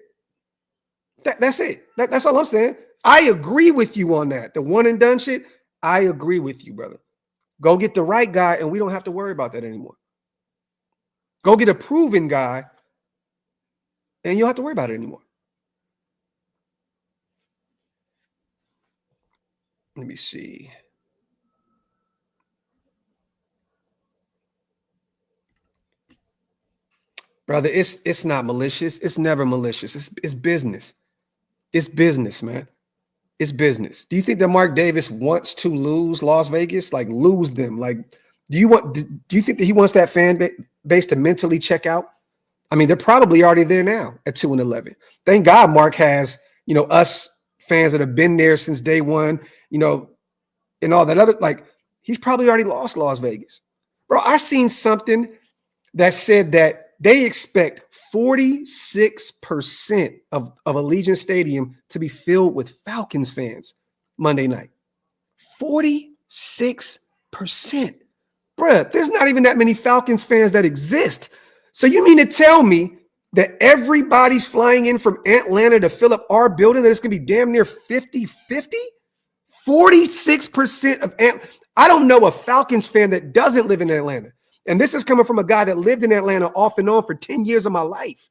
That's it. That's all I'm saying. I agree with you on that. The one and done shit, I agree with you, brother. Go get the right guy, and we don't have to worry about that anymore. Go get a proven guy, and you don't have to worry about it anymore. Let me see. Brother, it's not malicious. It's never malicious. It's business. It's business, man. It's business. Do you think that Mark Davis wants to lose Las Vegas? Like, lose them? Like, do you think that he wants that fan base to mentally check out? I mean, they're probably already there now at 2-11. Thank God Mark has, us fans that have been there since day one, and all that other, like, he's probably already lost Las Vegas. Bro, I seen something that said that they expect 46% of Allegiant Stadium to be filled with Falcons fans Monday night. 46%. Bruh, there's not even that many Falcons fans that exist. So you mean to tell me that everybody's flying in from Atlanta to fill up our building, that it's going to be damn near 50-50? 46% of Atlanta. I don't know a Falcons fan that doesn't live in Atlanta. And this is coming from a guy that lived in Atlanta off and on for 10 years of my life.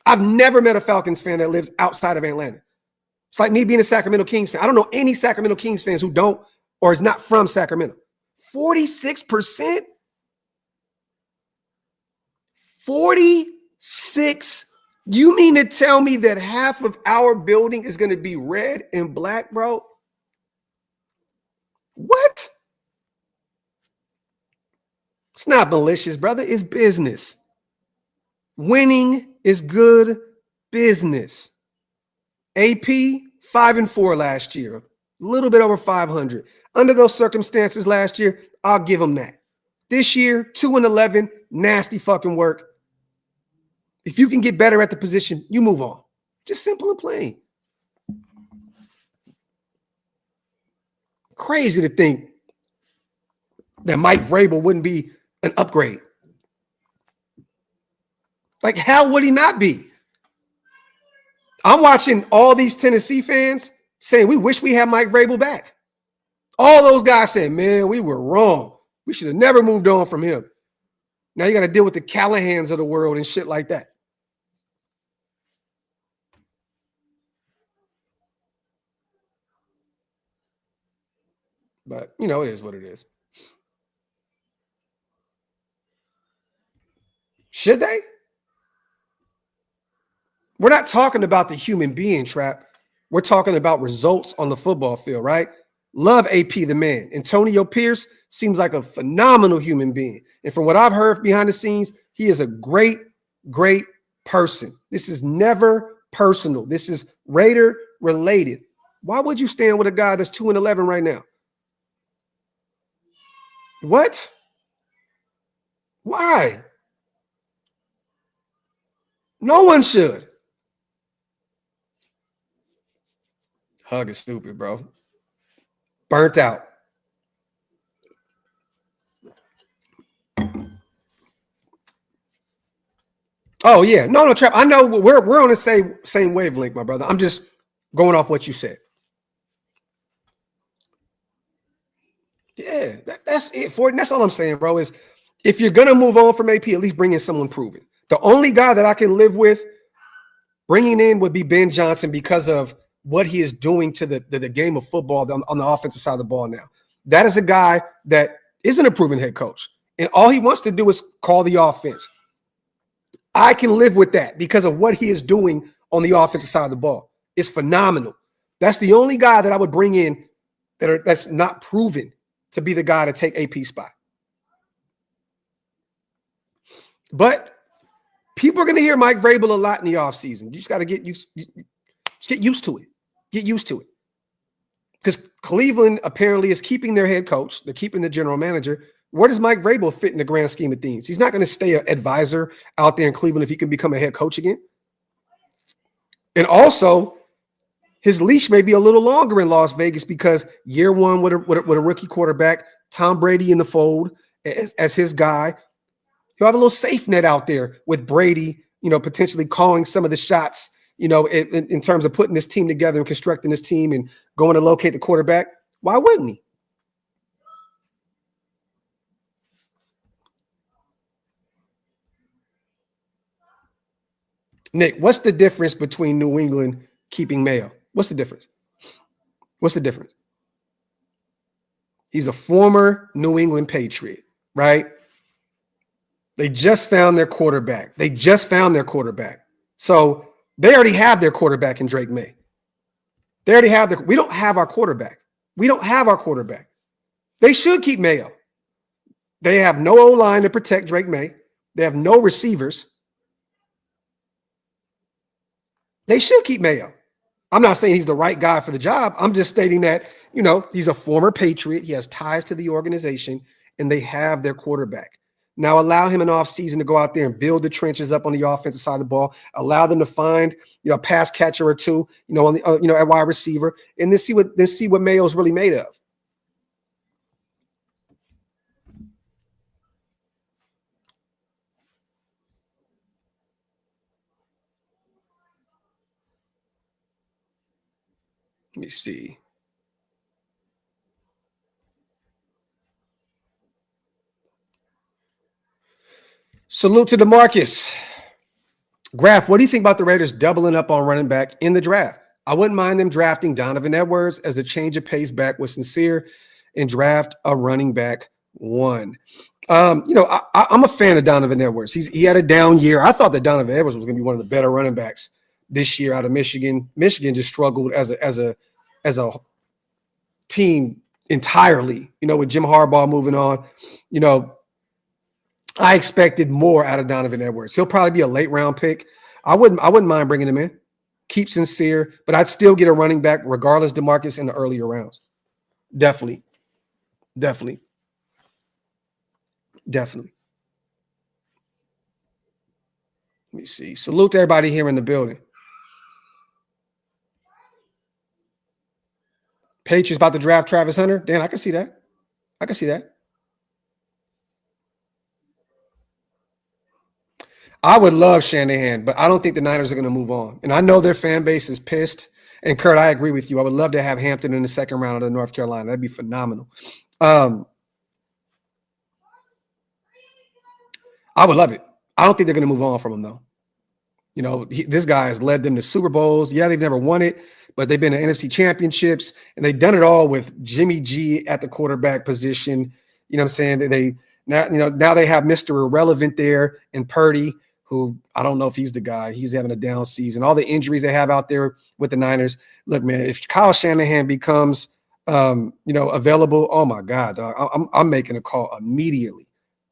I've never met a Falcons fan that lives outside of Atlanta. It's like me being a Sacramento Kings fan. I don't know any Sacramento Kings fans who don't or is not from Sacramento. 46%? 46? You mean to tell me that half of our building is going to be red and black, bro? What? It's not malicious, brother. It's business. Winning is good business. AP, 5-4 last year. A little bit over 500. Under those circumstances last year, I'll give them that. This year, 2-11, nasty fucking work. If you can get better at the position, you move on. Just simple and plain. Crazy to think that Mike Vrabel wouldn't be an upgrade. Like, how would he not be? I'm watching all these Tennessee fans saying we wish we had Mike Vrabel back. All those guys saying, man, we were wrong. We should have never moved on from him. Now you got to deal with the Callahans of the world and shit like that. But, you know, it is what it is. Should they? We're not talking about the human being, Trap. We're talking about results on the football field, right? Love AP the man. Antonio Pierce seems like a phenomenal human being. And from what I've heard behind the scenes, he is a great, great person. This is never personal. This is Raider related. Why would you stand with a guy that's 2-11 right now? What? Why? No one should. Hug is stupid, bro. Burnt out. Oh, yeah. No, Trap. I know we're on the same wavelength, my brother. I'm just going off what you said. Yeah, that's it for it. And that's all I'm saying, bro, is if you're going to move on from AP, at least bring in someone proven. The only guy that I can live with bringing in would be Ben Johnson because of what he is doing to the game of football on the offensive side of the ball now. That is a guy that isn't a proven head coach. And all he wants to do is call the offense. I can live with that because of what he is doing on the offensive side of the ball. It's phenomenal. That's the only guy that I would bring in that's not proven to be the guy to take AP's spot. But people are going to hear Mike Vrabel a lot in the offseason. You just got to get used to it. Get used to it. Because Cleveland apparently is keeping their head coach. They're keeping the general manager. Where does Mike Vrabel fit in the grand scheme of things? He's not going to stay an advisor out there in Cleveland if he can become a head coach again. And also, his leash may be a little longer in Las Vegas because year one with a rookie quarterback, Tom Brady in the fold as his guy, he'll have a little safe net out there with Brady, you know, potentially calling some of the shots, you know, in terms of putting this team together and constructing this team and going to locate the quarterback. Why wouldn't he? Nick, what's the difference between New England keeping Mayo? What's the difference? What's the difference? He's a former New England Patriot, right? They just found their quarterback. So they already have their quarterback in Drake May. We don't have our quarterback. They should keep Mayo. They have no O-line to protect Drake May. They have no receivers. They should keep Mayo. I'm not saying he's the right guy for the job. I'm just stating that, you know, he's a former Patriot. He has ties to the organization, and they have their quarterback. Now allow him an offseason to go out there and build the trenches up on the offensive side of the ball. Allow them to find, you know, a pass catcher or two, you know, on the at wide receiver, and then see what Mayo's really made of. Let me see. Salute to DeMarcus. Graphk, what do you think about the Raiders doubling up on running back in the draft? I wouldn't mind them drafting Donovan Edwards as a change of pace back with Sincere and draft a running back one. You know, I'm a fan of Donovan Edwards. He had a down year. I thought that Donovan Edwards was going to be one of the better running backs this year out of Michigan. Michigan just struggled as a team entirely, you know, with Jim Harbaugh moving on. You know, I expected more out of Donovan Edwards. He'll probably be a late round pick. I wouldn't mind bringing him in. Keep Sincere, but I'd still get a running back regardless DeMarcus in the earlier rounds. Definitely. Let me see. Salute to everybody here in the building. Patriots about to draft Travis Hunter. Dan, I can see that. I would love Shanahan, but I don't think the Niners are going to move on. And I know their fan base is pissed, And Kurt, I agree with you. I would love to have Hampton in the second round of the North Carolina. That'd be phenomenal. I would love it. I don't think they're going to move on from him, though. You know, this guy has led them to Super Bowls. Yeah, they've never won it, but they've been to NFC championships, and they've done it all with Jimmy G at the quarterback position. You know what I'm saying? Now they have Mr. Irrelevant there and Purdy, who I don't know if he's the guy. He's having a down season. All the injuries they have out there with the Niners. Look, man, if Kyle Shanahan becomes available, oh my God, dog, I'm making a call immediately.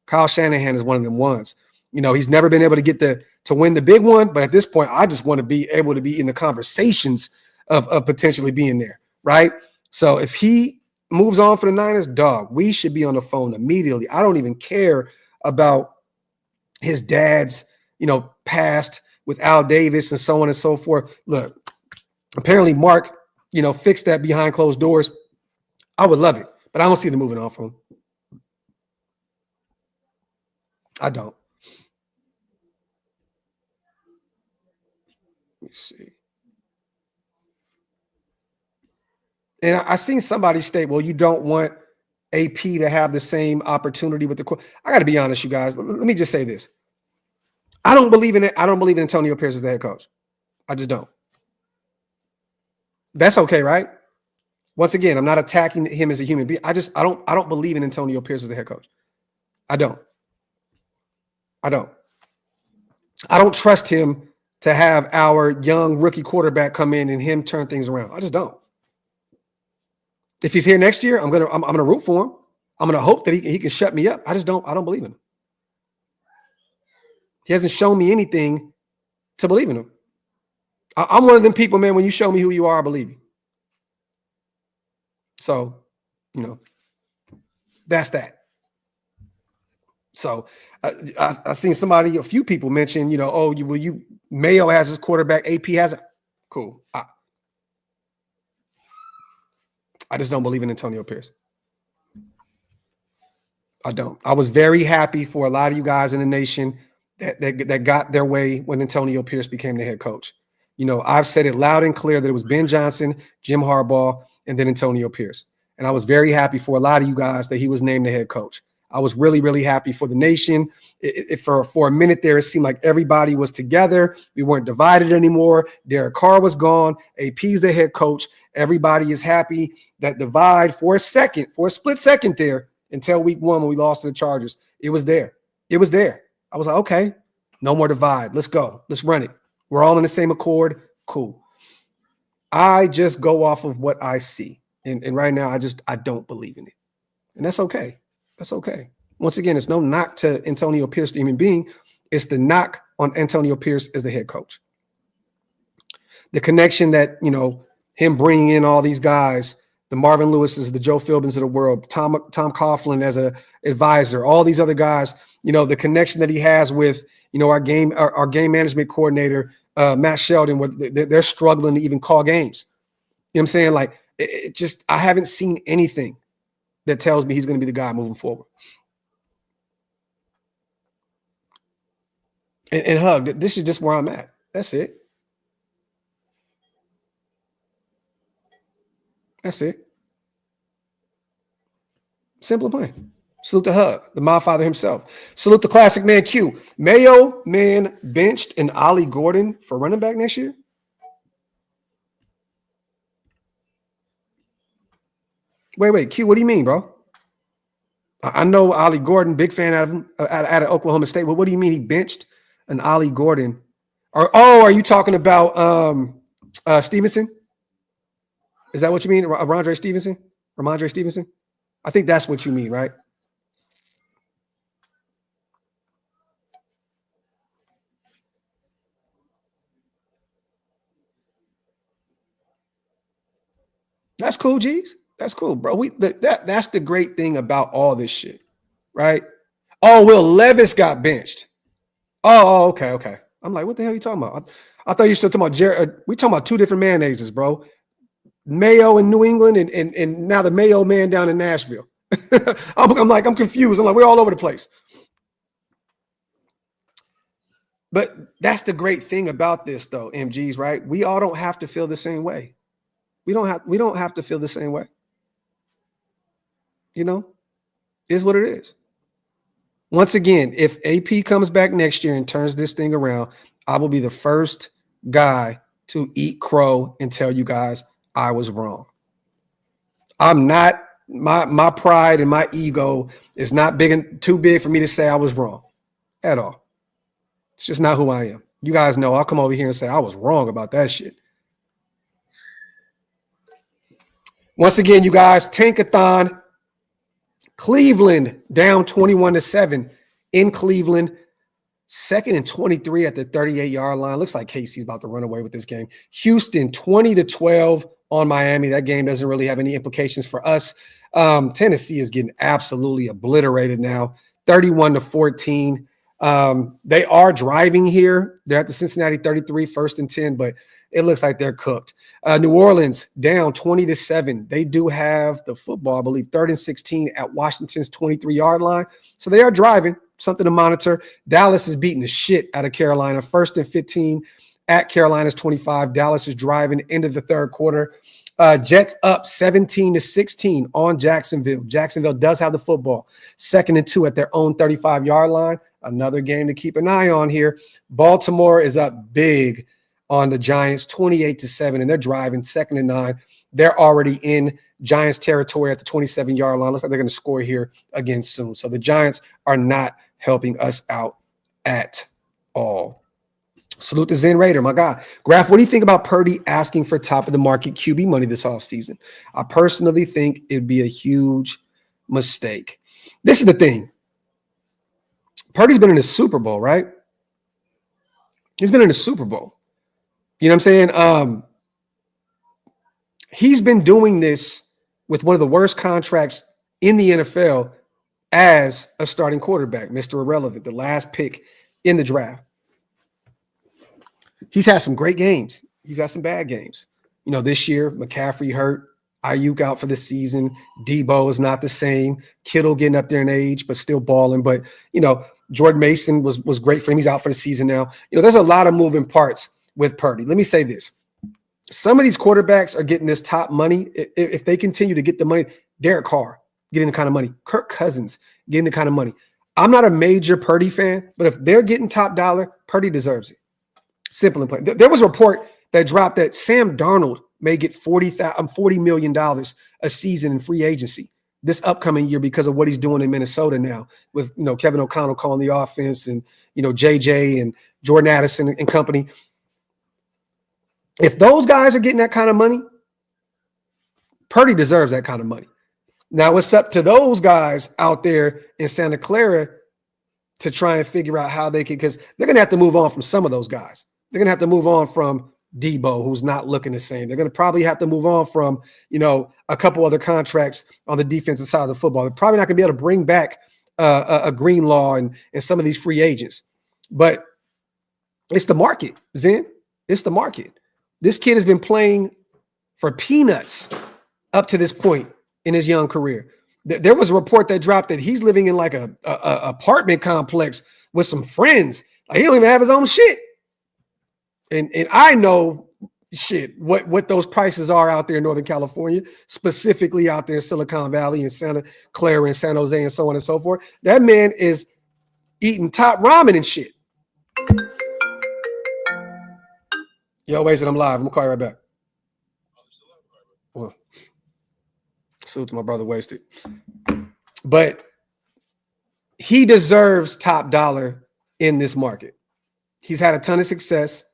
Kyle Shanahan is one of them ones. You know, he's never been able to get to win the big one, but at this point, I just want to be able to be in the conversations of potentially being there, right? So if he moves on for the Niners, dog, we should be on the phone immediately. I don't even care about his dad's, past with Al Davis and so on and so forth. Look, apparently Mark, fixed that behind closed doors. I would love it, but I don't see them moving on from him. I don't. Let me see. And I seen somebody state, well, you don't want AP to have the same opportunity with the. I got to be honest, you guys. Let me just say this. I don't believe in it. I don't believe in Antonio Pierce as the head coach. I just don't. That's okay, right? Once again, I'm not attacking him as a human being. I don't believe in Antonio Pierce as the head coach. I don't trust him to have our young rookie quarterback come in and him turn things around. I just don't. If he's here next year, I'm gonna root for him. I'm gonna hope that he can shut me up. I don't believe in him. He hasn't shown me anything to believe in him. I'm one of them people, man. When you show me who you are, I believe you. So, that's that. So I've seen a few people mention, Mayo has his quarterback, AP has it. Cool. I just don't believe in Antonio Pierce. I don't. I was very happy for a lot of you guys in the nation that got their way when Antonio Pierce became the head coach. I've said it loud and clear that it was Ben Johnson, Jim Harbaugh, and then Antonio Pierce. And I was very happy for a lot of you guys that he was named the head coach. I was really, really happy for the nation. For a minute there, it seemed like everybody was together. We weren't divided anymore. Derek Carr was gone. AP's the head coach. Everybody is happy. That divide for a split second there until week 1 when we lost to the Chargers, it was there. It was there. I was like, okay, no more divide. Let's go. Let's run it. We're all in the same accord. Cool. I just go off of what I see. And right now, I don't believe in it. And that's okay. That's okay. Once again, it's no knock to Antonio Pierce, the human being. It's the knock on Antonio Pierce as the head coach. The connection that, him bringing in all these guys, the Marvin Lewises, the Joe Philbins of the world, Tom Coughlin as an advisor, all these other guys, the connection that he has with, our game management coordinator, Matt Sheldon, where they're struggling to even call games. You know what I'm saying? Like, I haven't seen anything that tells me he's going to be the guy moving forward. And Hug, this is just where I'm at. That's it. That's it. Simple and plain. Salute to Hug, the Godfather himself. Salute the classic man Q. Mayo, man, benched and Ollie Gordon for running back next year. Wait, Q, what do you mean, bro? I know Ollie Gordon, big fan out of him, out of Oklahoma State. But what do you mean he benched an Ollie Gordon? Are you talking about Stevenson? Is that what you mean? Ramondre Stevenson? I think that's what you mean, right? That's cool, G's. That's cool, bro. That's the great thing about all this shit, right? Oh, Will Levis got benched. Oh, okay. I'm like, what the hell are you talking about? I thought you were still talking about Jared. We talking about two different mayonnaises, bro. Mayo in New England and now the Mayo man down in Nashville. I'm confused. I'm like, we're all over the place. But that's the great thing about this, though, MGs, right? We all don't have to feel the same way. We don't have to feel the same way. You know, is what it is. Once again, if AP comes back next year and turns this thing around, I will be the first guy to eat crow and tell you guys I was wrong. I'm not, my pride and my ego is not too big for me to say I was wrong at all. It's just not who I am. You guys know I'll come over here and say I was wrong about that shit. Once again, you guys, Tankathon, Cleveland down 21-7 in Cleveland. 2nd and 23 at the 38-yard line. Looks like KC's about to run away with this game. Houston 20-12 on Miami. That game doesn't really have any implications for us. Tennessee is getting absolutely obliterated now. 31-14. They are driving here. They're at the Cincinnati 33, 1st and 10, but it looks like they're cooked. New Orleans down 20-7. They do have the football, I believe, 3rd and 16 at Washington's 23-yard line. So they are driving. Something to monitor. Dallas is beating the shit out of Carolina. 1st and 15 at Carolina's 25. Dallas is driving into the 3rd quarter. Jets up 17-16 on Jacksonville. Jacksonville does have the football. 2nd and 2 at their own 35-yard line. Another game to keep an eye on here. Baltimore is up big on the Giants, 28-7, and they're driving 2nd and 9. They're already in Giants territory at the 27-yard line. Looks like they're going to score here again soon. So the Giants are not helping us out at all. Salute to Zen Raider, my guy. Graphk, what do you think about Purdy asking for top of the market QB money this offseason? I personally think it'd be a huge mistake. This is the thing. Purdy's been in the Super Bowl, right? He's been in the Super Bowl. You know what I'm saying? He's been doing this with one of the worst contracts in the NFL as a starting quarterback, Mr. Irrelevant, the last pick in the draft. He's had some great games. He's had some bad games. You know, this year, McCaffrey hurt, Ayuk out for the season. Debo is not the same. Kittle getting up there in age, but still balling. But, you know, Jordan Mason was great for him. He's out for the season now. You know, there's a lot of moving parts with Purdy. Let me say this. Some of these quarterbacks are getting this top money. If they continue to get the money, Derek Carr getting the kind of money, Kirk Cousins getting the kind of money. I'm not a major Purdy fan, but if they're getting top dollar, Purdy deserves it. Simple and plain. There was a report that dropped that Sam Darnold may get $40 million a season in free agency this upcoming year because of what he's doing in Minnesota now with, you know, Kevin O'Connell calling the offense and, you know, JJ and Jordan Addison and company. If those guys are getting that kind of money, Purdy deserves that kind of money. Now it's up to those guys out there in Santa Clara to try and figure out how they can, because they're going to have to move on from some of those guys. They're going to have to move on from Debo, who's not looking the same. They're going to probably have to move on from, you know, a couple other contracts on the defensive side of the football. They're probably not going to be able to bring back a Greenlaw and some of these free agents. But it's the market, Zen. It's the market. This kid has been playing for peanuts up to this point in his young career. There was a report that dropped that he's living in like a apartment complex with some friends. Like, he don't even have his own shit. And I know shit what those prices are out there in Northern California, specifically out there in Silicon Valley and Santa Clara and San Jose and so on and so forth. That man is eating top ramen and shit. Yo, Wasted, I'm live. I'm gonna call you right back. Well, salute to my brother Wasted. But he deserves top dollar in this market. He's had a ton of success.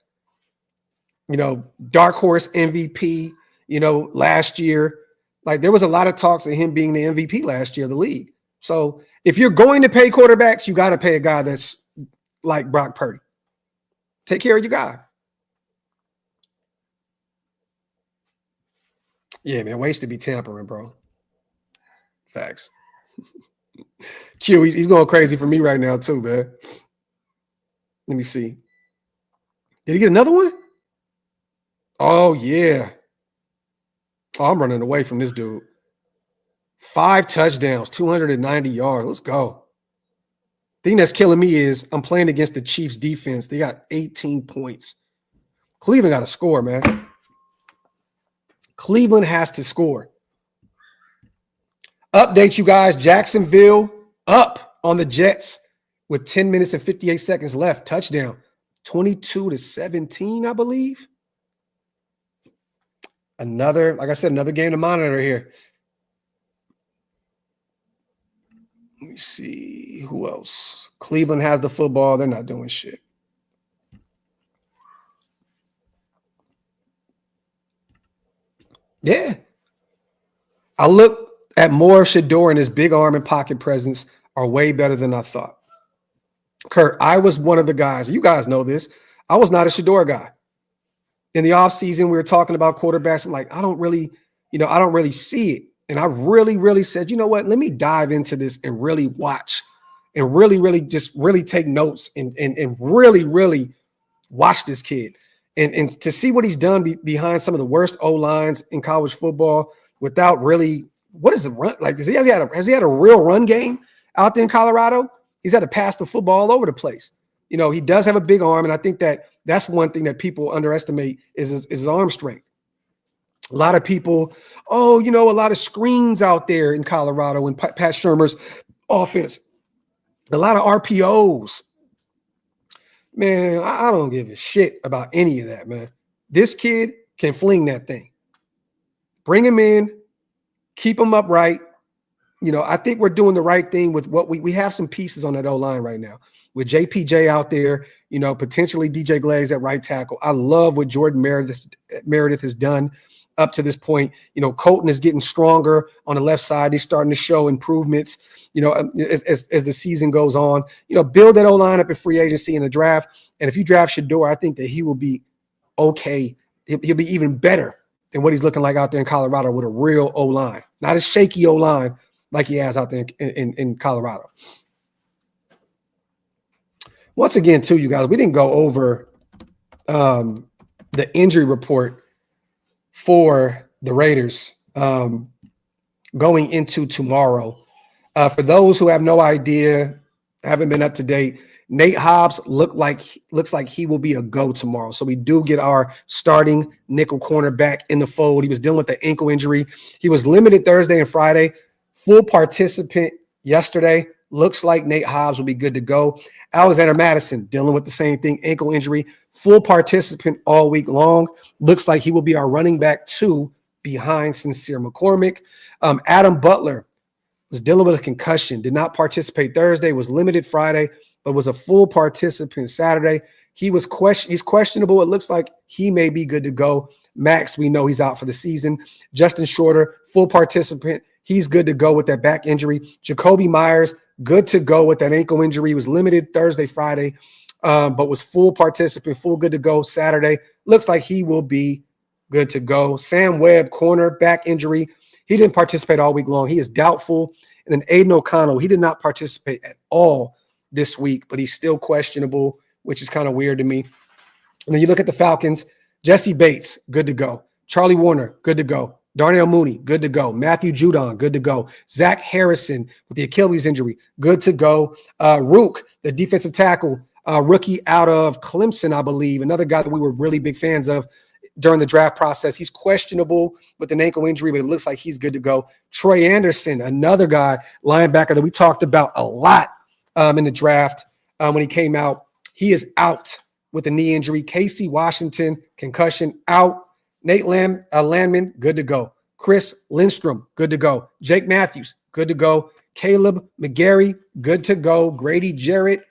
You know, dark horse MVP, you know, last year. Like, there was a lot of talks of him being the MVP last year of the league. So if you're going to pay quarterbacks, you got to pay a guy that's like Brock Purdy. Take care of your guy. Yeah, man, ways to be tampering, bro. Facts. Q, he's going crazy for me right now too, man. Let me see. Did he get another one? Oh, yeah. Oh, I'm running away from this dude. 5 touchdowns, 290 yards. Let's go. Thing that's killing me is I'm playing against the Chiefs defense. They got 18 points. Cleveland got to score, man. Cleveland has to score. Update you guys. Jacksonville up on the Jets with 10 minutes and 58 seconds left. Touchdown. 22-17, I believe. Another, like I said, another game to monitor here. Let me see who else. Cleveland has the football. They're not doing shit. Yeah. I look at more of Shedeur, and his big arm and pocket presence are way better than I thought. Kurt, I was one of the guys. You guys know this. I was not a Shedeur guy. In the offseason, we were talking about quarterbacks. I'm like, I don't really see it. And I really said, you know what? Let me dive into this and really watch and really take notes and really watch this kid. And to see what he's done behind some of the worst O-lines in college football without really, what is the run? Like, has he had a real run game out there in Colorado? He's had to pass the football all over the place. You know, he does have a big arm, and I think that's one thing that people underestimate is his arm strength. A lot of people, a lot of screens out there in Colorado and Pat Shurmur's offense. A lot of RPOs. Man, I don't give a shit about any of that, man. This kid can fling that thing. Bring him in, keep him upright. You know, I think we're doing the right thing with what we have some pieces on that O-line right now. With JPJ out there, you know, potentially DJ Glaze at right tackle. I love what Jordan Meredith has done up to this point. You know, Colton is getting stronger on the left side. He's starting to show improvements, you know, as the season goes on. You know, build that O-line up in free agency in the draft. And if you draft Shedeur, I think that he will be okay. He'll be even better than what he's looking like out there in Colorado with a real O-line. Not a shaky O-line like he has out there in Colorado. Once again, too, you guys, we didn't go over the injury report for the Raiders going into tomorrow. For those who have no idea, haven't been up to date, Nate Hobbs looks like he will be a go tomorrow. So we do get our starting nickel corner back in the fold. He was dealing with the ankle injury. He was limited Thursday and Friday, full participant yesterday. Looks like Nate Hobbs will be good to go. Alexander Madison dealing with the same thing, ankle injury, full participant all week long. Looks like he will be our running back 2 behind Sincere McCormick. Adam Butler was dealing with a concussion, did not participate Thursday, was limited Friday, but was a full participant Saturday. He's questionable. It looks like he may be good to go. Max, we know he's out for the season. Justin Shorter, full participant. He's good to go with that back injury. Jacoby Myers, good to go with that ankle injury. He was limited Thursday, Friday, but was full participant, full good to go Saturday. Looks like he will be good to go. Sam Webb, corner, back injury. He didn't participate all week long. He is doubtful. And then Aiden O'Connell, he did not participate at all this week, but he's still questionable, which is kind of weird to me. And then you look at the Falcons, Jesse Bates, good to go. Charlie Warner, good to go. Darnell Mooney, good to go. Matthew Judon, good to go. Zach Harrison with the Achilles injury, good to go. Rook, the defensive tackle, rookie out of Clemson, I believe, another guy that we were really big fans of during the draft process. He's questionable with an ankle injury, but it looks like he's good to go. Troy Anderson, another guy, linebacker that we talked about a lot in the draft when he came out. He is out with a knee injury. Casey Washington, concussion, out. Nate Landman, good to go. Chris Lindstrom, good to go. Jake Matthews, good to go. Caleb McGarry, good to go. Grady Jarrett,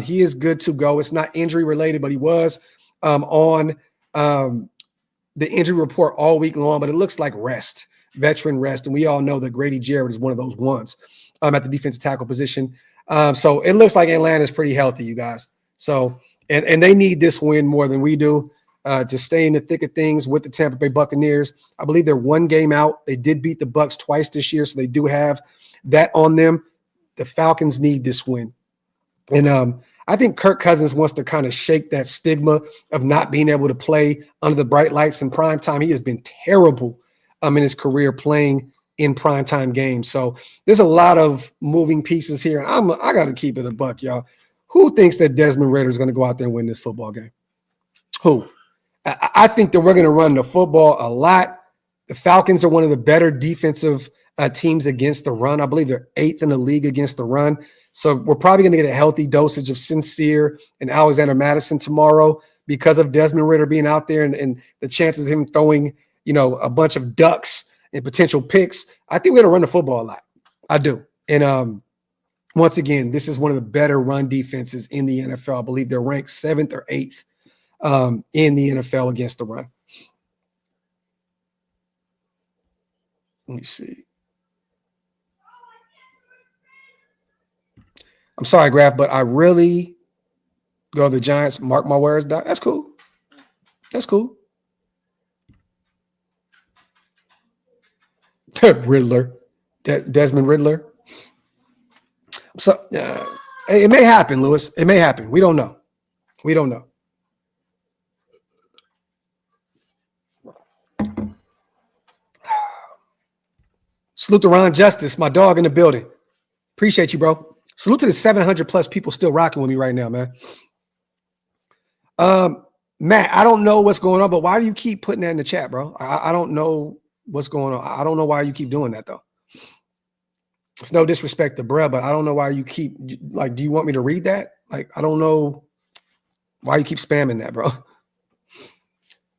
he is good to go. It's not injury related, but he was on the injury report all week long, but it looks like veteran rest. And we all know that Grady Jarrett is one of those ones at the defensive tackle position. So it looks like Atlanta is pretty healthy, you guys. So, and they need this win more than we do. To stay in the thick of things with the Tampa Bay Buccaneers. I believe they're one game out. They did beat the Bucs twice this year, so they do have that on them. The Falcons need this win. And I think Kirk Cousins wants to kind of shake that stigma of not being able to play under the bright lights in prime time. He has been terrible in his career playing in primetime games. So there's a lot of moving pieces here. I got to keep it a buck, y'all. Who thinks that Desmond Ridder is going to go out there and win this football game? Who? I think that we're going to run the football a lot. The Falcons are one of the better defensive teams against the run. I believe they're 8th in the league against the run. So we're probably going to get a healthy dosage of Sincere and Alexander Madison tomorrow because of Desmond Ridder being out there and the chances of him throwing, a bunch of ducks and potential picks. I think we're going to run the football a lot. I do. And once again, this is one of the better run defenses in the NFL. I believe they're ranked 7th or 8th in the NFL against the run. Let me see. I'm sorry, Graphk, but I really go to the Giants. Mark my words. That's cool. That's cool. Riddler. Desmond Riddler. So it may happen, Lewis. It may happen. We don't know. We don't know. Salute to Ron Justice, my dog in the building. Appreciate you, bro. Salute to the 700 plus people still rocking with me right now, man. Matt, I don't know what's going on, but why do you keep putting that in the chat, bro? I don't know what's going on. I don't know why you keep doing that, though. It's no disrespect to bruh, but I don't know why you keep, do you want me to read that? I don't know why you keep spamming that, bro.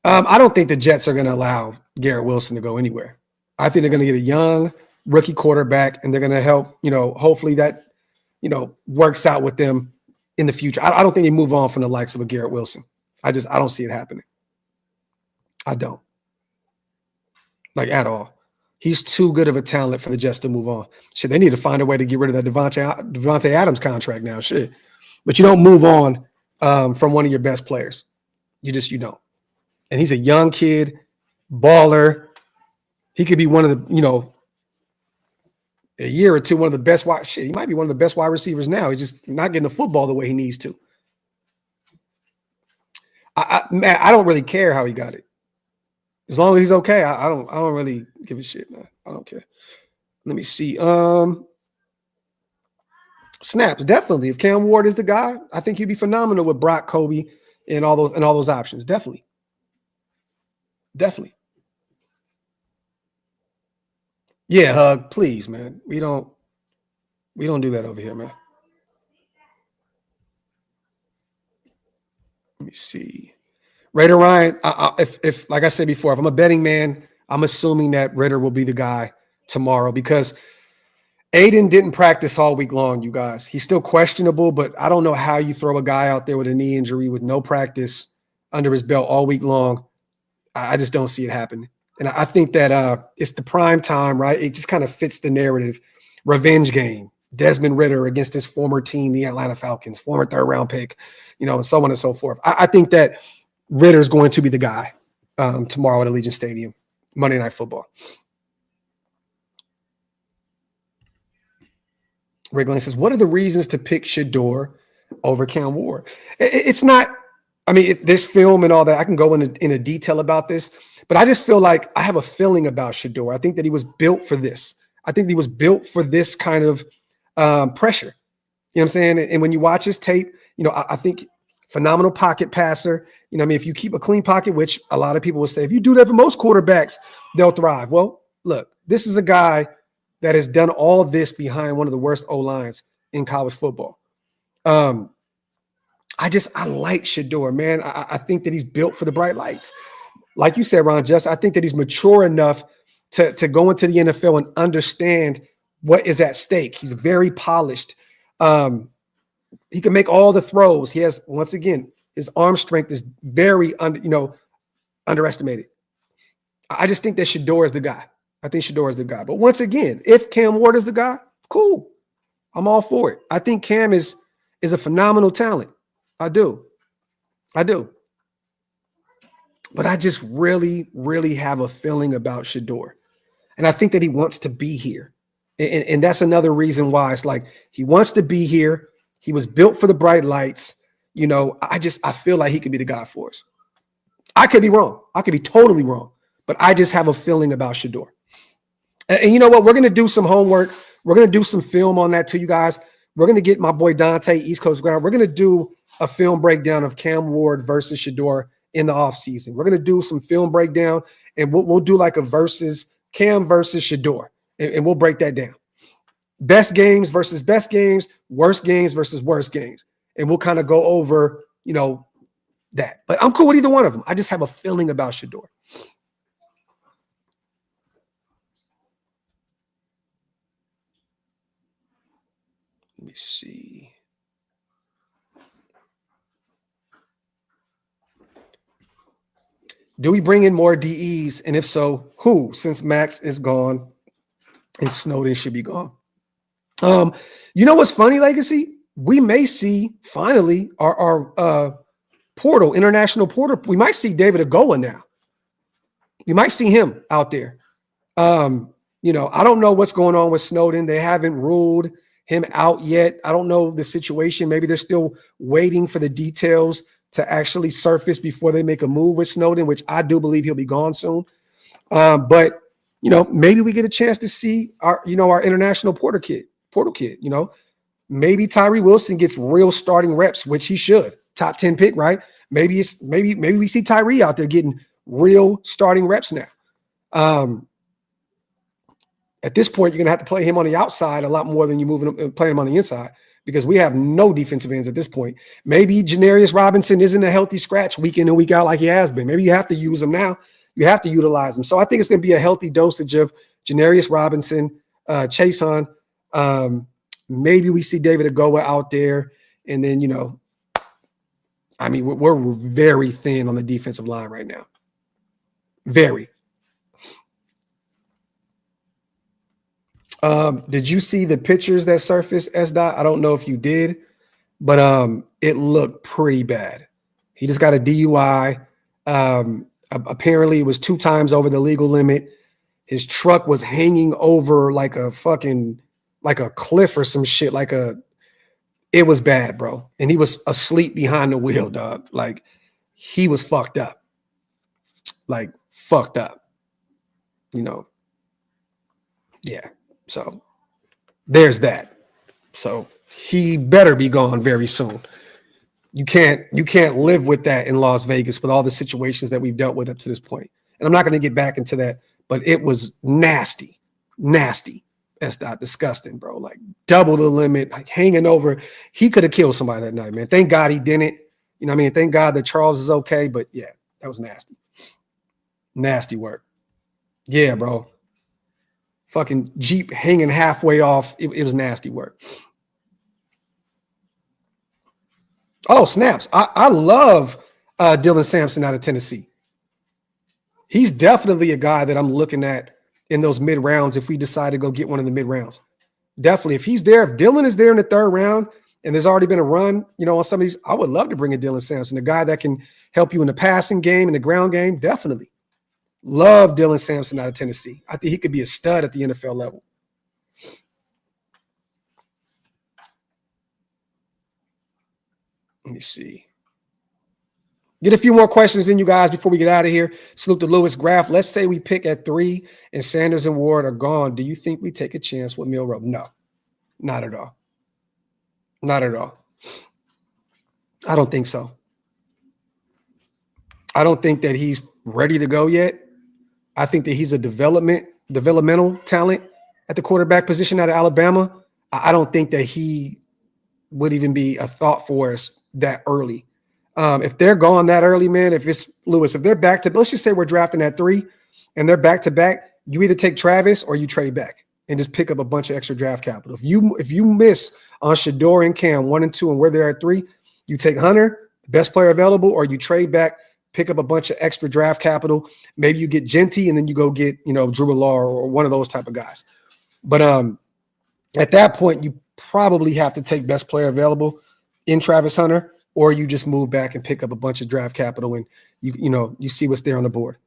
I don't think the Jets are going to allow Garrett Wilson to go anywhere. I think they're going to get a young rookie quarterback, and they're going to help, hopefully that, works out with them in the future. I don't think they move on from the likes of a Garrett Wilson. I don't see it happening. I don't. At all. He's too good of a talent for the Jets to move on. Shit, they need to find a way to get rid of that Devontae Adams contract now. Shit. But you don't move on from one of your best players. You don't. And he's a young kid, baller. He could be one of the, a year or two, one of the best wide. Shit, he might be one of the best wide receivers now. He's just not getting the football the way he needs to. Matt, I don't really care how he got it. As long as he's okay, I don't really give a shit, man. I don't care. Let me see. Snaps, definitely. If Cam Ward is the guy, I think he'd be phenomenal with Brock, Kobe, and all those options. Definitely. Definitely. Yeah, Hug, please, man. We don't do that over here, man. Let me see. Raider Ryan, if like I said before, if I'm a betting man, I'm assuming that Ridder will be the guy tomorrow because Aiden didn't practice all week long, you guys. He's still questionable, but I don't know how you throw a guy out there with a knee injury with no practice under his belt all week long. I just don't see it happening. And I think that it's the prime time, right? It just kind of fits the narrative. Revenge game. Desmond Ridder against his former team, the Atlanta Falcons, former third-round pick, and so on and so forth. I think that Ridder's going to be the guy tomorrow at Allegiant Stadium, Monday Night Football. Rick Lane says, what are the reasons to pick Shedeur over Cam Ward? It's not – this film and all that, I can go into detail about this, but I just feel like I have a feeling about Shedeur. I think that he was built for this. I think he was built for this kind of pressure. You know what I'm saying? And when you watch his tape, I think phenomenal pocket passer. If you keep a clean pocket, which a lot of people will say, if you do that for most quarterbacks, they'll thrive. Well, look, this is a guy that has done all of this behind one of the worst O-lines in college football. I like Shedeur, man. I think that he's built for the bright lights. Like you said, Ron, I think that he's mature enough to go into the NFL and understand what is at stake. He's very polished. He can make all the throws. He has, once again, his arm strength is very underestimated. I just think that Shedeur is the guy. I think Shedeur is the guy. But once again, if Cam Ward is the guy, cool. I'm all for it. I think Cam is a phenomenal talent. I do. But I just really, really have a feeling about Shedeur. And I think that he wants to be here. And that's another reason why it's like he wants to be here. He was built for the bright lights. I feel like he could be the guy for us. I could be wrong. I could be totally wrong. But I just have a feeling about Shedeur. And you know what? We're going to do some homework. We're going to do some film on that too, you guys. We're going to get my boy Dante, East Coast Ground. We're going to do a film breakdown of Cam Ward versus Shedeur in the offseason. We're going to do some film breakdown, and we'll do like a versus Cam versus Shedeur, and we'll break that down. Best games versus best games, worst games versus worst games, and we'll kind of go over, that. But I'm cool with either one of them. I just have a feeling about Shedeur. Let me see. Do we bring in more DEs? And if so, who? Since Maxx is gone and Snowden should be gone. You know what's funny, Legacy? We may see finally our portal, international portal. We might see David Agoa now. We might see him out there. I don't know what's going on with Snowden. They haven't ruled him out yet. I don't know the situation. Maybe they're still waiting for the details to actually surface before they make a move with Snowden, which I do believe he'll be gone soon. But maybe we get a chance to see our international portal kid. Maybe Tyree Wilson gets real starting reps, which he should. Top 10 pick, right? Maybe we see Tyree out there getting real starting reps now. At this point, you're gonna have to play him on the outside a lot more than you playing him on the inside, because we have no defensive ends at this point. Maybe Janarius Robinson isn't a healthy scratch week in and week out like he has been. Maybe you have to use him now. You have to utilize him. So I think it's going to be a healthy dosage of Janarius Robinson, Chase Hunt. Maybe we see David Agoa out there. And then, we're very thin on the defensive line right now. Very. Did you see the pictures that surfaced, S-Dot? I don't know if you did, but it looked pretty bad. He just got a DUI. Apparently it was 2 times over the legal limit. His truck was hanging over like a cliff or some shit. It was bad, bro. And he was asleep behind the wheel, dog. Like, he was fucked up. Yeah. So there's that. So he better be gone very soon. You can't live with that in Las Vegas with all the situations that we've dealt with up to this point. And I'm not going to get back into that, but it was nasty. That's not disgusting, bro. Like, double the limit, like hanging over. He could have killed somebody that night, man. Thank God he didn't. Thank God that Charles is okay. But yeah, that was nasty. Nasty work. Yeah, bro. Fucking Jeep hanging halfway off. It was nasty work. Oh, snaps. I love Dylan Sampson out of Tennessee. He's definitely a guy that I'm looking at in those mid rounds if we decide to go get one in the mid rounds. Definitely. If he's there, if Dylan is there in the 3rd round and there's already been a run, on some of these, I would love to bring in Dylan Sampson, a guy that can help you in the passing game and the ground game. Definitely. Love Dylan Sampson out of Tennessee. I think he could be a stud at the NFL level. Let me see. Get a few more questions in, you guys, before we get out of here. Salute to Lewis Graphk. Let's say we pick at 3 and Sanders and Ward are gone. Do you think we take a chance with Milroe? No, not at all. Not at all. I don't think so. I don't think that he's ready to go yet. I think that he's a developmental talent at the quarterback position out of Alabama. I don't think that he would even be a thought for us that early. If they're gone that early, man, if it's Lewis, if they're back to, let's just say we're drafting at 3 and they're back to back, you either take Travis or you trade back and just pick up a bunch of extra draft capital. If you miss on Shedeur and Cam 1 and 2 and where they're at 3, you take Hunter, the best player available, or you trade back, pick up a bunch of extra draft capital. Maybe you get Genty and then you go get, Drew Law or one of those type of guys. But at that point, you probably have to take best player available in Travis Hunter, or you just move back and pick up a bunch of draft capital and you see what's there on the board.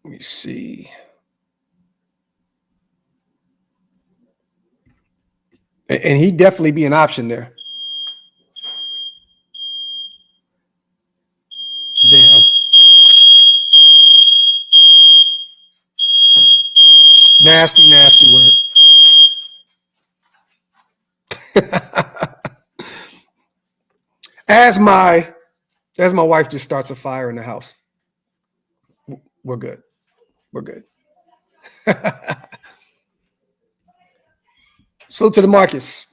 Let me see. And he'd definitely be an option there. Damn. Nasty work. As my wife just starts a fire in the house, we're good. We're good. So to the Marcus.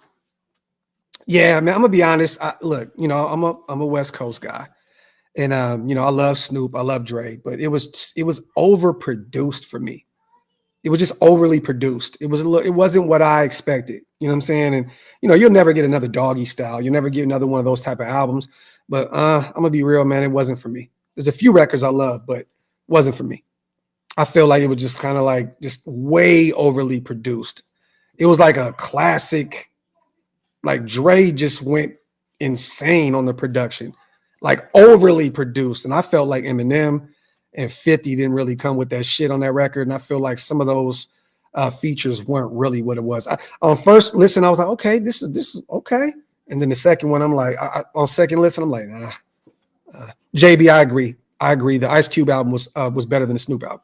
Yeah, man, I'm gonna be honest. Look, you know, I'm a West Coast guy, and you know, I love Snoop, I love Dre, but it was overproduced for me. It was just overly produced. It wasn't what I expected. You know what I'm saying? And you know, you'll never get another Doggy Style. You'll never get another one of those type of albums. But I'm gonna be real, man. It wasn't for me. There's a few records I love, but it wasn't for me. I feel like it was just kind of like just way overly produced. It was like a classic. Like Dre just went insane on the production, like overly produced. And I felt like Eminem and 50 didn't really come with that shit on that record. And I feel like some of those features weren't really what it was. On first listen, I was like, okay, this is okay. And then the second one, I'm like, on second listen, I'm like, JB, I agree. I agree. The Ice Cube album was better than the Snoop album.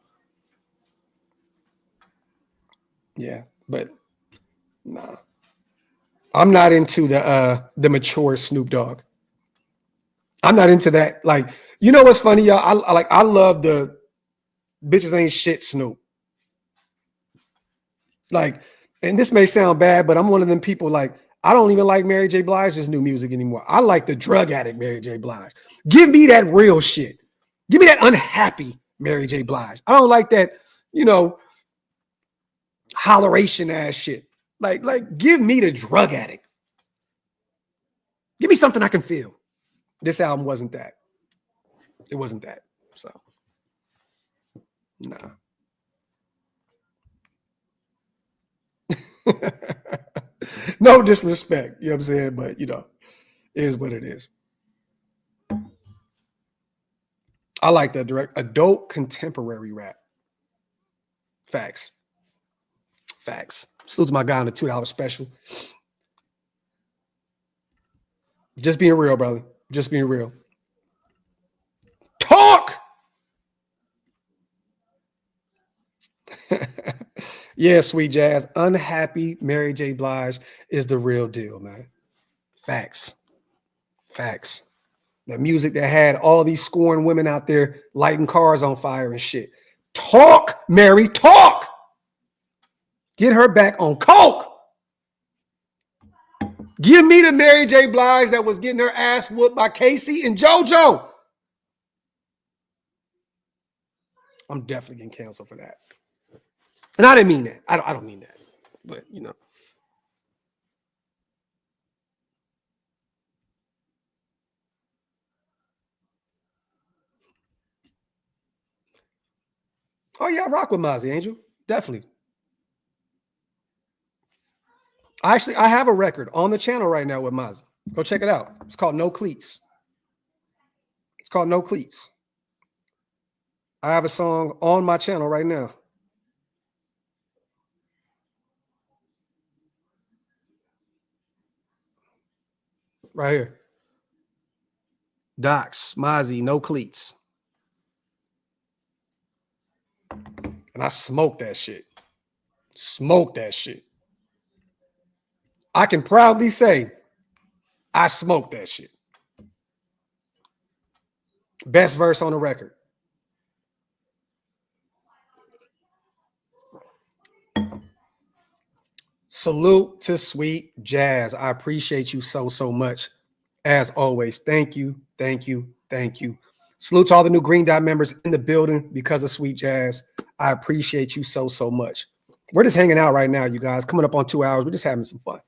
Yeah, but nah. I'm not into the mature Snoop Dogg. I'm not into that. Like, you know what's funny, y'all? I love the bitches ain't shit Snoop. Like, and this may sound bad, but I'm one of them people like, I don't even like Mary J. Blige's new music anymore. I like the drug addict Mary J. Blige. Give me that real shit. Give me that unhappy Mary J. Blige. I don't like that, you know, holleration ass shit. Like, give me the drug addict. Give me something I can feel. This album wasn't that. It wasn't that. So, nah. No disrespect, you know what I'm saying? But, you know, it is what it is. I like that direct adult contemporary rap. Facts. Salute to my guy on the $2 special. Just being real, brother. Just being real. Talk. Yeah, Sweet Jazz. Unhappy Mary J. Blige is the real deal, man. Facts. The music that had all these scorned women out there lighting cars on fire and shit. Talk, Mary, talk. Get her back on coke. Give me the Mary J. Blige that was getting her ass whooped by Casey and JoJo. I'm definitely getting canceled for that. And I didn't mean that. I don't mean that. But, you know. Oh, yeah, I rock with Mozzie, Angel. Definitely. I have a record on the channel right now with Mozzie. Go check it out. It's called No Cleats. I have a song on my channel right now. Right here. Docs, Mozzie, No Cleats. And I smoked that shit. I can proudly say I smoked that shit. Best verse on the record. Salute to Sweet Jazz. I appreciate you so much. As always, thank you. Salute to all the new Green Dot members in the building because of Sweet Jazz. I appreciate you so much. We're just hanging out right now, you guys. Coming up on 2 hours. We're just having some fun.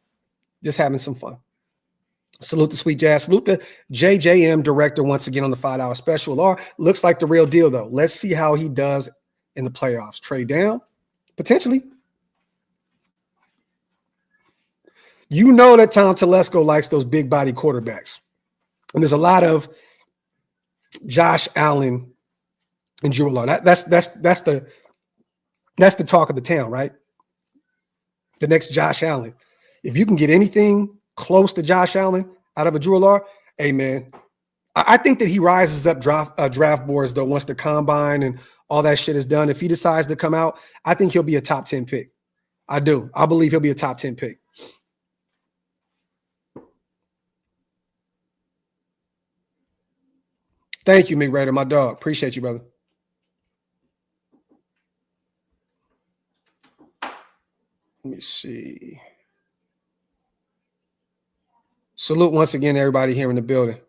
Salute to Sweet Jazz. Salute to JJM Director once again on the $5 special. Or looks like the real deal, though. Let's see how he does in the playoffs. Trade down? Potentially. You know that Tom Telesco likes those big body quarterbacks. And there's a lot of Josh Allen and Drew Lock. That's the talk of the town, right? The next Josh Allen. If you can get anything close to Josh Allen out of a Drew Lock, hey man, I think that he rises up draft boards though once the combine and all that shit is done. If he decides to come out, I think he'll be a top 10 pick. I do. I believe he'll be a top 10 pick. Thank you, McRaider, my dog. Appreciate you, brother. Let me see. Salute once again, everybody here in the building.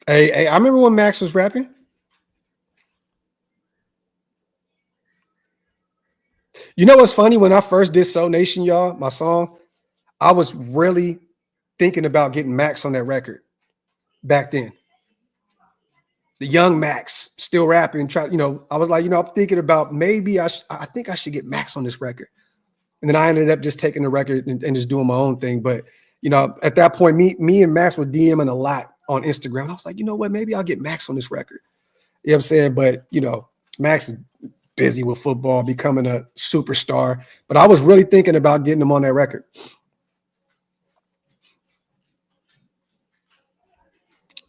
Hey, I remember when Maxx was rapping. You know what's funny? When I first did Soul Nation, y'all, my song, I was really thinking about getting Maxx on that record back then. The young Maxx still rapping, I was like, I'm thinking about maybe I think I should get Maxx on this record. And then I ended up just taking the record and just doing my own thing. But, at that point, me and Maxx were DMing a lot on Instagram. I was like, you know what? Maybe I'll get Maxx on this record. You know what I'm saying? But, Maxx is busy with football, becoming a superstar. But I was really thinking about getting him on that record.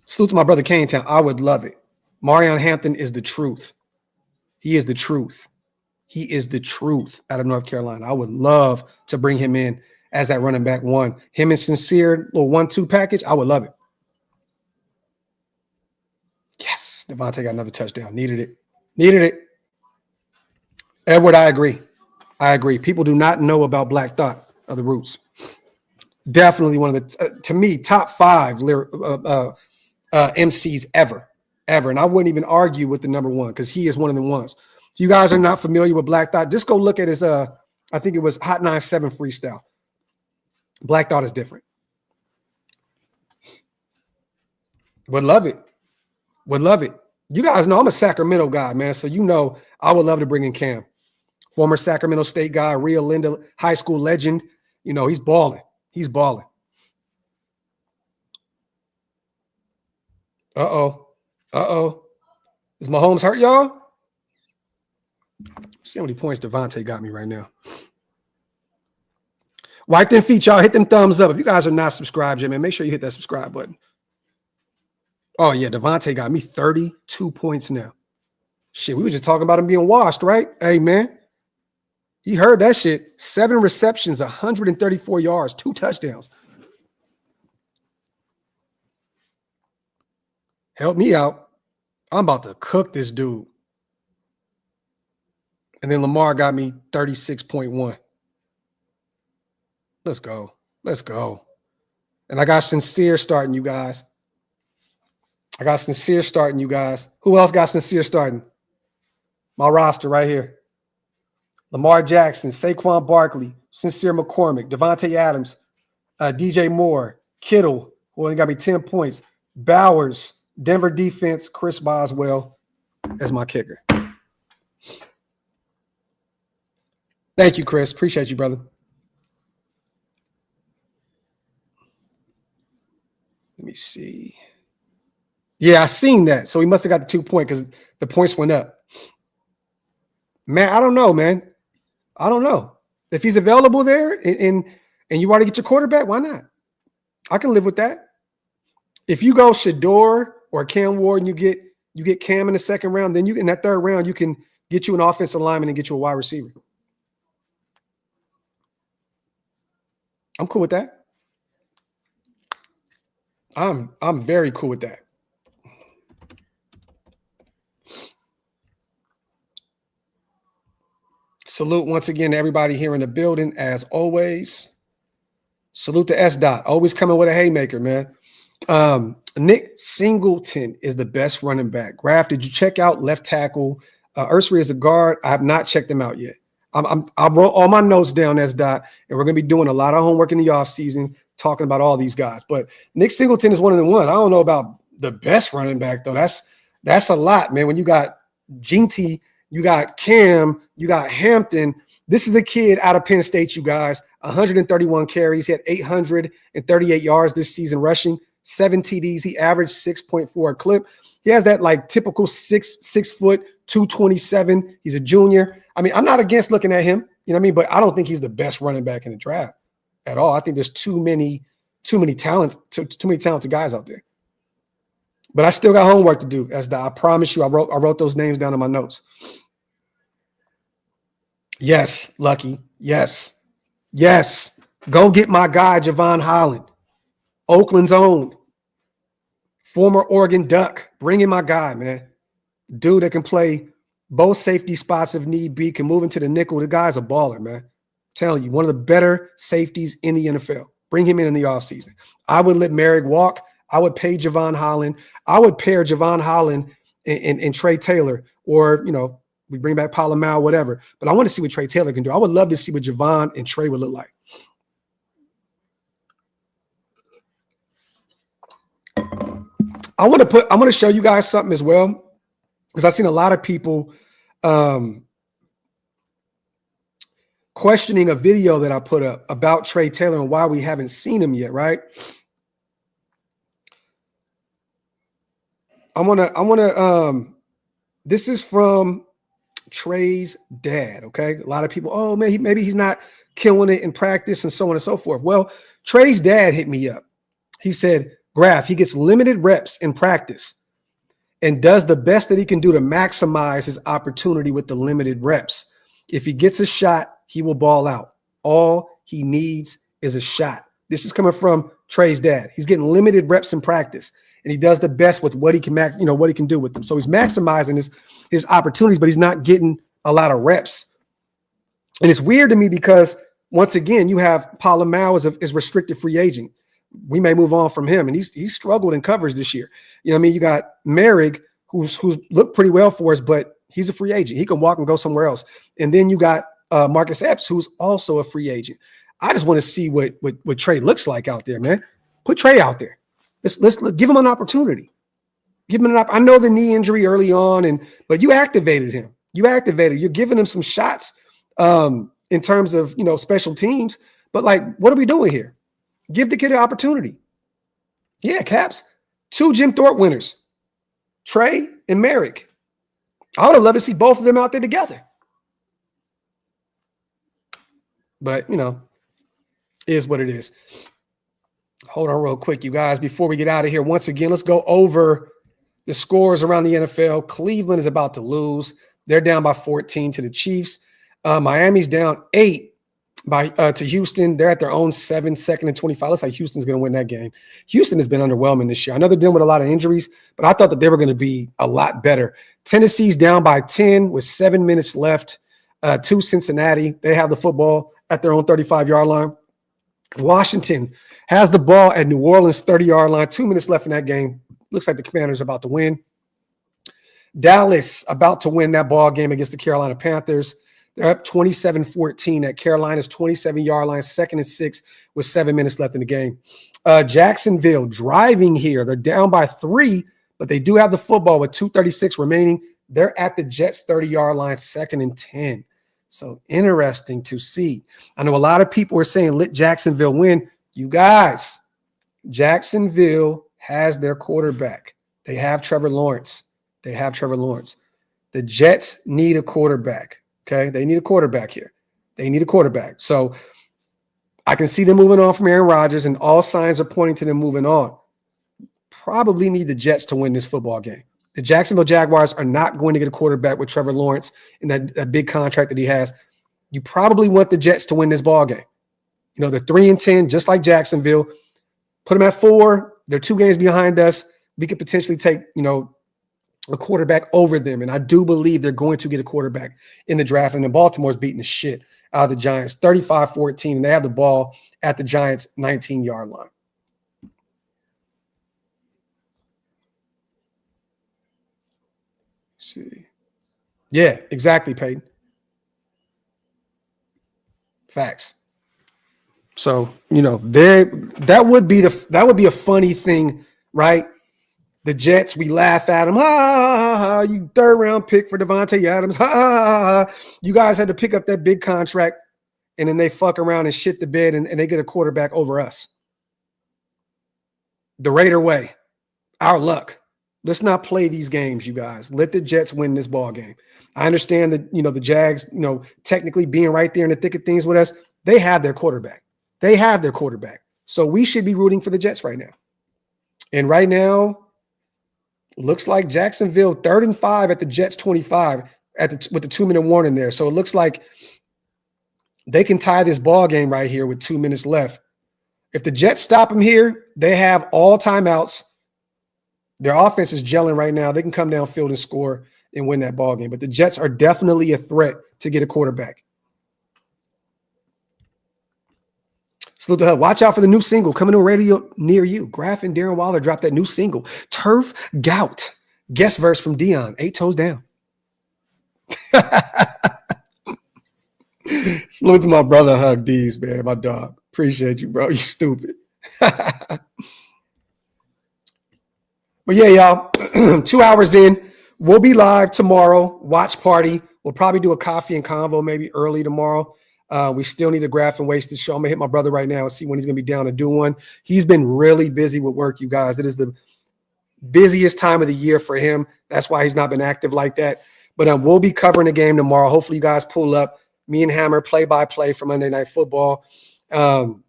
Salute to my brother Kane Town. I would love it. Marion Hampton is the truth. He is the truth. He is the truth out of North Carolina. I would love to bring him in as that running back one. Him and Sincere, little 1-2 package. I would love it. Yes, Devontae got another touchdown. Needed it. Edward, I agree. People do not know about Black Thought of the Roots. Definitely one of the, to me, top 5 MCs ever. And I wouldn't even argue with the number one because he is one of the ones. If you guys are not familiar with Black Thought, just go look at his, I think it was Hot 97 freestyle. Black Thought is different. Would love it. You guys know I'm a Sacramento guy, man. So I would love to bring in Cam. Former Sacramento State guy, Rio Linda high school legend. He's balling. Uh-oh. Is Mahomes hurt, y'all? See how many points Devontae got me right now. Wipe them feet, y'all. Hit them thumbs up. If you guys are not subscribed yet, man, make sure you hit that subscribe button. Oh, yeah, Devontae got me 32 points now. Shit, we were just talking about him being washed, right? Hey, man. He heard that shit. 7 receptions, 134 yards, 2 touchdowns. Help me out. I'm about to cook this dude. And then Lamar got me 36.1. Let's go. And I got Sincere starting, you guys. Who else got Sincere starting? My roster right here. Lamar Jackson, Saquon Barkley, Sincere McCormick, Devontae Adams, DJ Moore, Kittle, who only got me 10 points, Bowers, Denver defense, Chris Boswell as my kicker. Thank you, Chris. Appreciate you, brother. Let me see. Yeah, I seen that. So he must have got the 2 point because the points went up. Man, I don't know, man. I don't know. If he's available there and you want to get your quarterback, why not? I can live with that. If you go Shedeur or Cam Ward and you get Cam in the second round, then in that third round, you can get you an offensive lineman and get you a wide receiver. I'm cool with that. I'm very cool with that. Salute once again to everybody here in the building, as always. Salute to S. Dot, always coming with a haymaker, man. Nick Singleton is the best running back. Graphk, did you check out left tackle? Ursary is a guard. I have not checked them out yet. I wrote all my notes down, S. Dot, and we're going to be doing a lot of homework in the offseason, talking about all these guys. But Nick Singleton is one of the ones. I don't know about the best running back, though. That's a lot, man. When you got Jinty, you got Cam, you got Hampton. This is a kid out of Penn State, you guys. 131 carries. He had 838 yards this season rushing, 7 TDs. He averaged 6.4 a clip. He has that like typical 6 foot, 227. He's a junior. I mean, I'm not against looking at him, you know what I mean? But I don't think he's the best running back in the draft at all. I think there's too many talented guys out there. But I still got homework to do. I promise you, I wrote those names down in my notes. Yes, Lucky. Yes. Go get my guy, Javon Holland, Oakland's own, former Oregon Duck. Bring in my guy, man. Dude that can play both safety spots if need be, can move into the nickel. The guy's a baller, man. I'm telling you, one of the better safeties in the NFL. Bring him in the offseason. I would let Merrick walk. I would pay Javon Holland. I would pair Javon Holland and Trey Taylor, or, we bring back Palomar, whatever. But I want to see what Trey Taylor can do. I would love to see what Javon and Trey would look like. I want to show you guys something as well, because I've seen a lot of people questioning a video that I put up about Trey Taylor and why we haven't seen him yet, right? This is from Trey's dad, okay? A lot of people, oh man, maybe he's not killing it in practice and so on and so forth. Well, Trey's dad hit me up. He said, Graphk, he gets limited reps in practice and does the best that he can do to maximize his opportunity with the limited reps. If he gets a shot, he will ball out. All he needs is a shot. This is coming from Trey's dad. He's getting limited reps in practice, and he does the best with what he can what he can do with them. So he's maximizing his opportunities, but he's not getting a lot of reps. And it's weird to me because, once again, you have Palomar is restricted free agent. We may move on from him, and he's struggled in coverage this year. You got Merrick, who's looked pretty well for us, but he's a free agent. He can walk and go somewhere else. And then you got Marcus Epps, who's also a free agent. I just want to see what Trey looks like out there, man. Put Trey out there. Let's give him an opportunity. Give him I know the knee injury early on, but you activated him. You're giving him some shots in terms of special teams. But what are we doing here? Give the kid an opportunity. Yeah, Caps. 2 Jim Thorpe winners, Trey and Merrick. I would have loved to see both of them out there together. But, is what it is. Hold on real quick, you guys. Before we get out of here, once again, let's go over the scores around the NFL. Cleveland is about to lose. They're down by 14 to the Chiefs. Miami's down 8 to Houston. They're at their own 7, 2nd and 25. Looks like Houston's going to win that game. Houston has been underwhelming this year. I know they're dealing with a lot of injuries, but I thought that they were going to be a lot better. Tennessee's down by 10 with 7 minutes left to Cincinnati. They have the football at their own 35-yard line. Washington has the ball at New Orleans 30-yard line. 2 minutes left in that game. Looks like the Commanders are about to win. Dallas about to win that ball game against the Carolina Panthers. They're up 27-14 at Carolina's 27-yard line, 2nd and 6 with 7 minutes left in the game. Jacksonville driving here. They're down by 3, but they do have the football with 2:36 remaining. They're at the Jets' 30-yard line, 2nd and 10. So interesting to see. I know a lot of people are saying, let Jacksonville win. You guys, Jacksonville has their quarterback. They have Trevor Lawrence. The Jets need a quarterback. Okay, they need a quarterback here. So I can see them moving on from Aaron Rodgers, and all signs are pointing to them moving on. Probably need the Jets to win this football game. The Jacksonville Jaguars are not going to get a quarterback with Trevor Lawrence and that big contract that he has. You probably want the Jets to win this ball game. They're 3-10, just like Jacksonville. Put them at 4. They're 2 games behind us. We could potentially take, a quarterback over them. And I do believe they're going to get a quarterback in the draft. And then Baltimore's beating the shit out of the Giants, 35-14. And they have the ball at the Giants' 19-yard line. Let's see. Yeah, exactly, Peyton. Facts. So, that would be a funny thing, right? The Jets, we laugh at them. You 3rd-round pick for Devontae Adams. You guys had to pick up that big contract, and then they fuck around and shit the bed, and they get a quarterback over us. The Raider way. Our luck. Let's not play these games, you guys. Let the Jets win this ball game. I understand that, the Jags, technically being right there in the thick of things with us, they have their quarterback. So we should be rooting for the Jets right now. And right now, looks like Jacksonville 3rd and 5 at the Jets 25 with the 2-minute warning there. So it looks like they can tie this ball game right here with 2 minutes left. If the Jets stop them here, they have all timeouts. Their offense is gelling right now. They can come downfield and score and win that ball game. But the Jets are definitely a threat to get a quarterback. Salute to her. Watch out for the new single coming to a radio near you. Graphk and Darren Waller dropped that new single, Turf Gout. Guest verse from Dion, 8 toes down. Salute to my brother, Hug D's, man, my dog. Appreciate you, bro. You stupid. But yeah, y'all, 2 hours in. We'll be live tomorrow. Watch party. We'll probably do a coffee and convo maybe early tomorrow. We still need a Graphk and Wasted show. I'm going to hit my brother right now and see when he's going to be down to do one. He's been really busy with work, you guys. It is the busiest time of the year for him. That's why he's not been active like that. But we'll be covering the game tomorrow. Hopefully you guys pull up. Me and Hammer play-by-play for Monday Night Football. And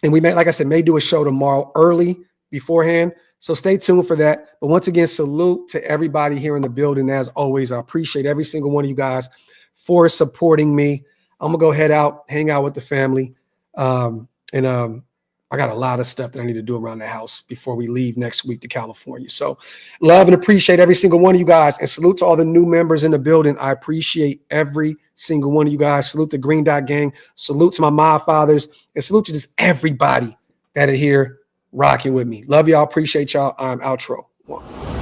we may, like I said, may do a show tomorrow early beforehand. So stay tuned for that. But once again, salute to everybody here in the building. As always, I appreciate every single one of you guys for supporting me. I'm going to go head out, hang out with the family. I got a lot of stuff that I need to do around the house before we leave next week to California. So love and appreciate every single one of you guys. And salute to all the new members in the building. I appreciate every single one of you guys. Salute to Green Dot Gang. Salute to my mob fathers. And salute to just everybody that are here rocking with me. Love y'all. Appreciate y'all. I'm outro. 1.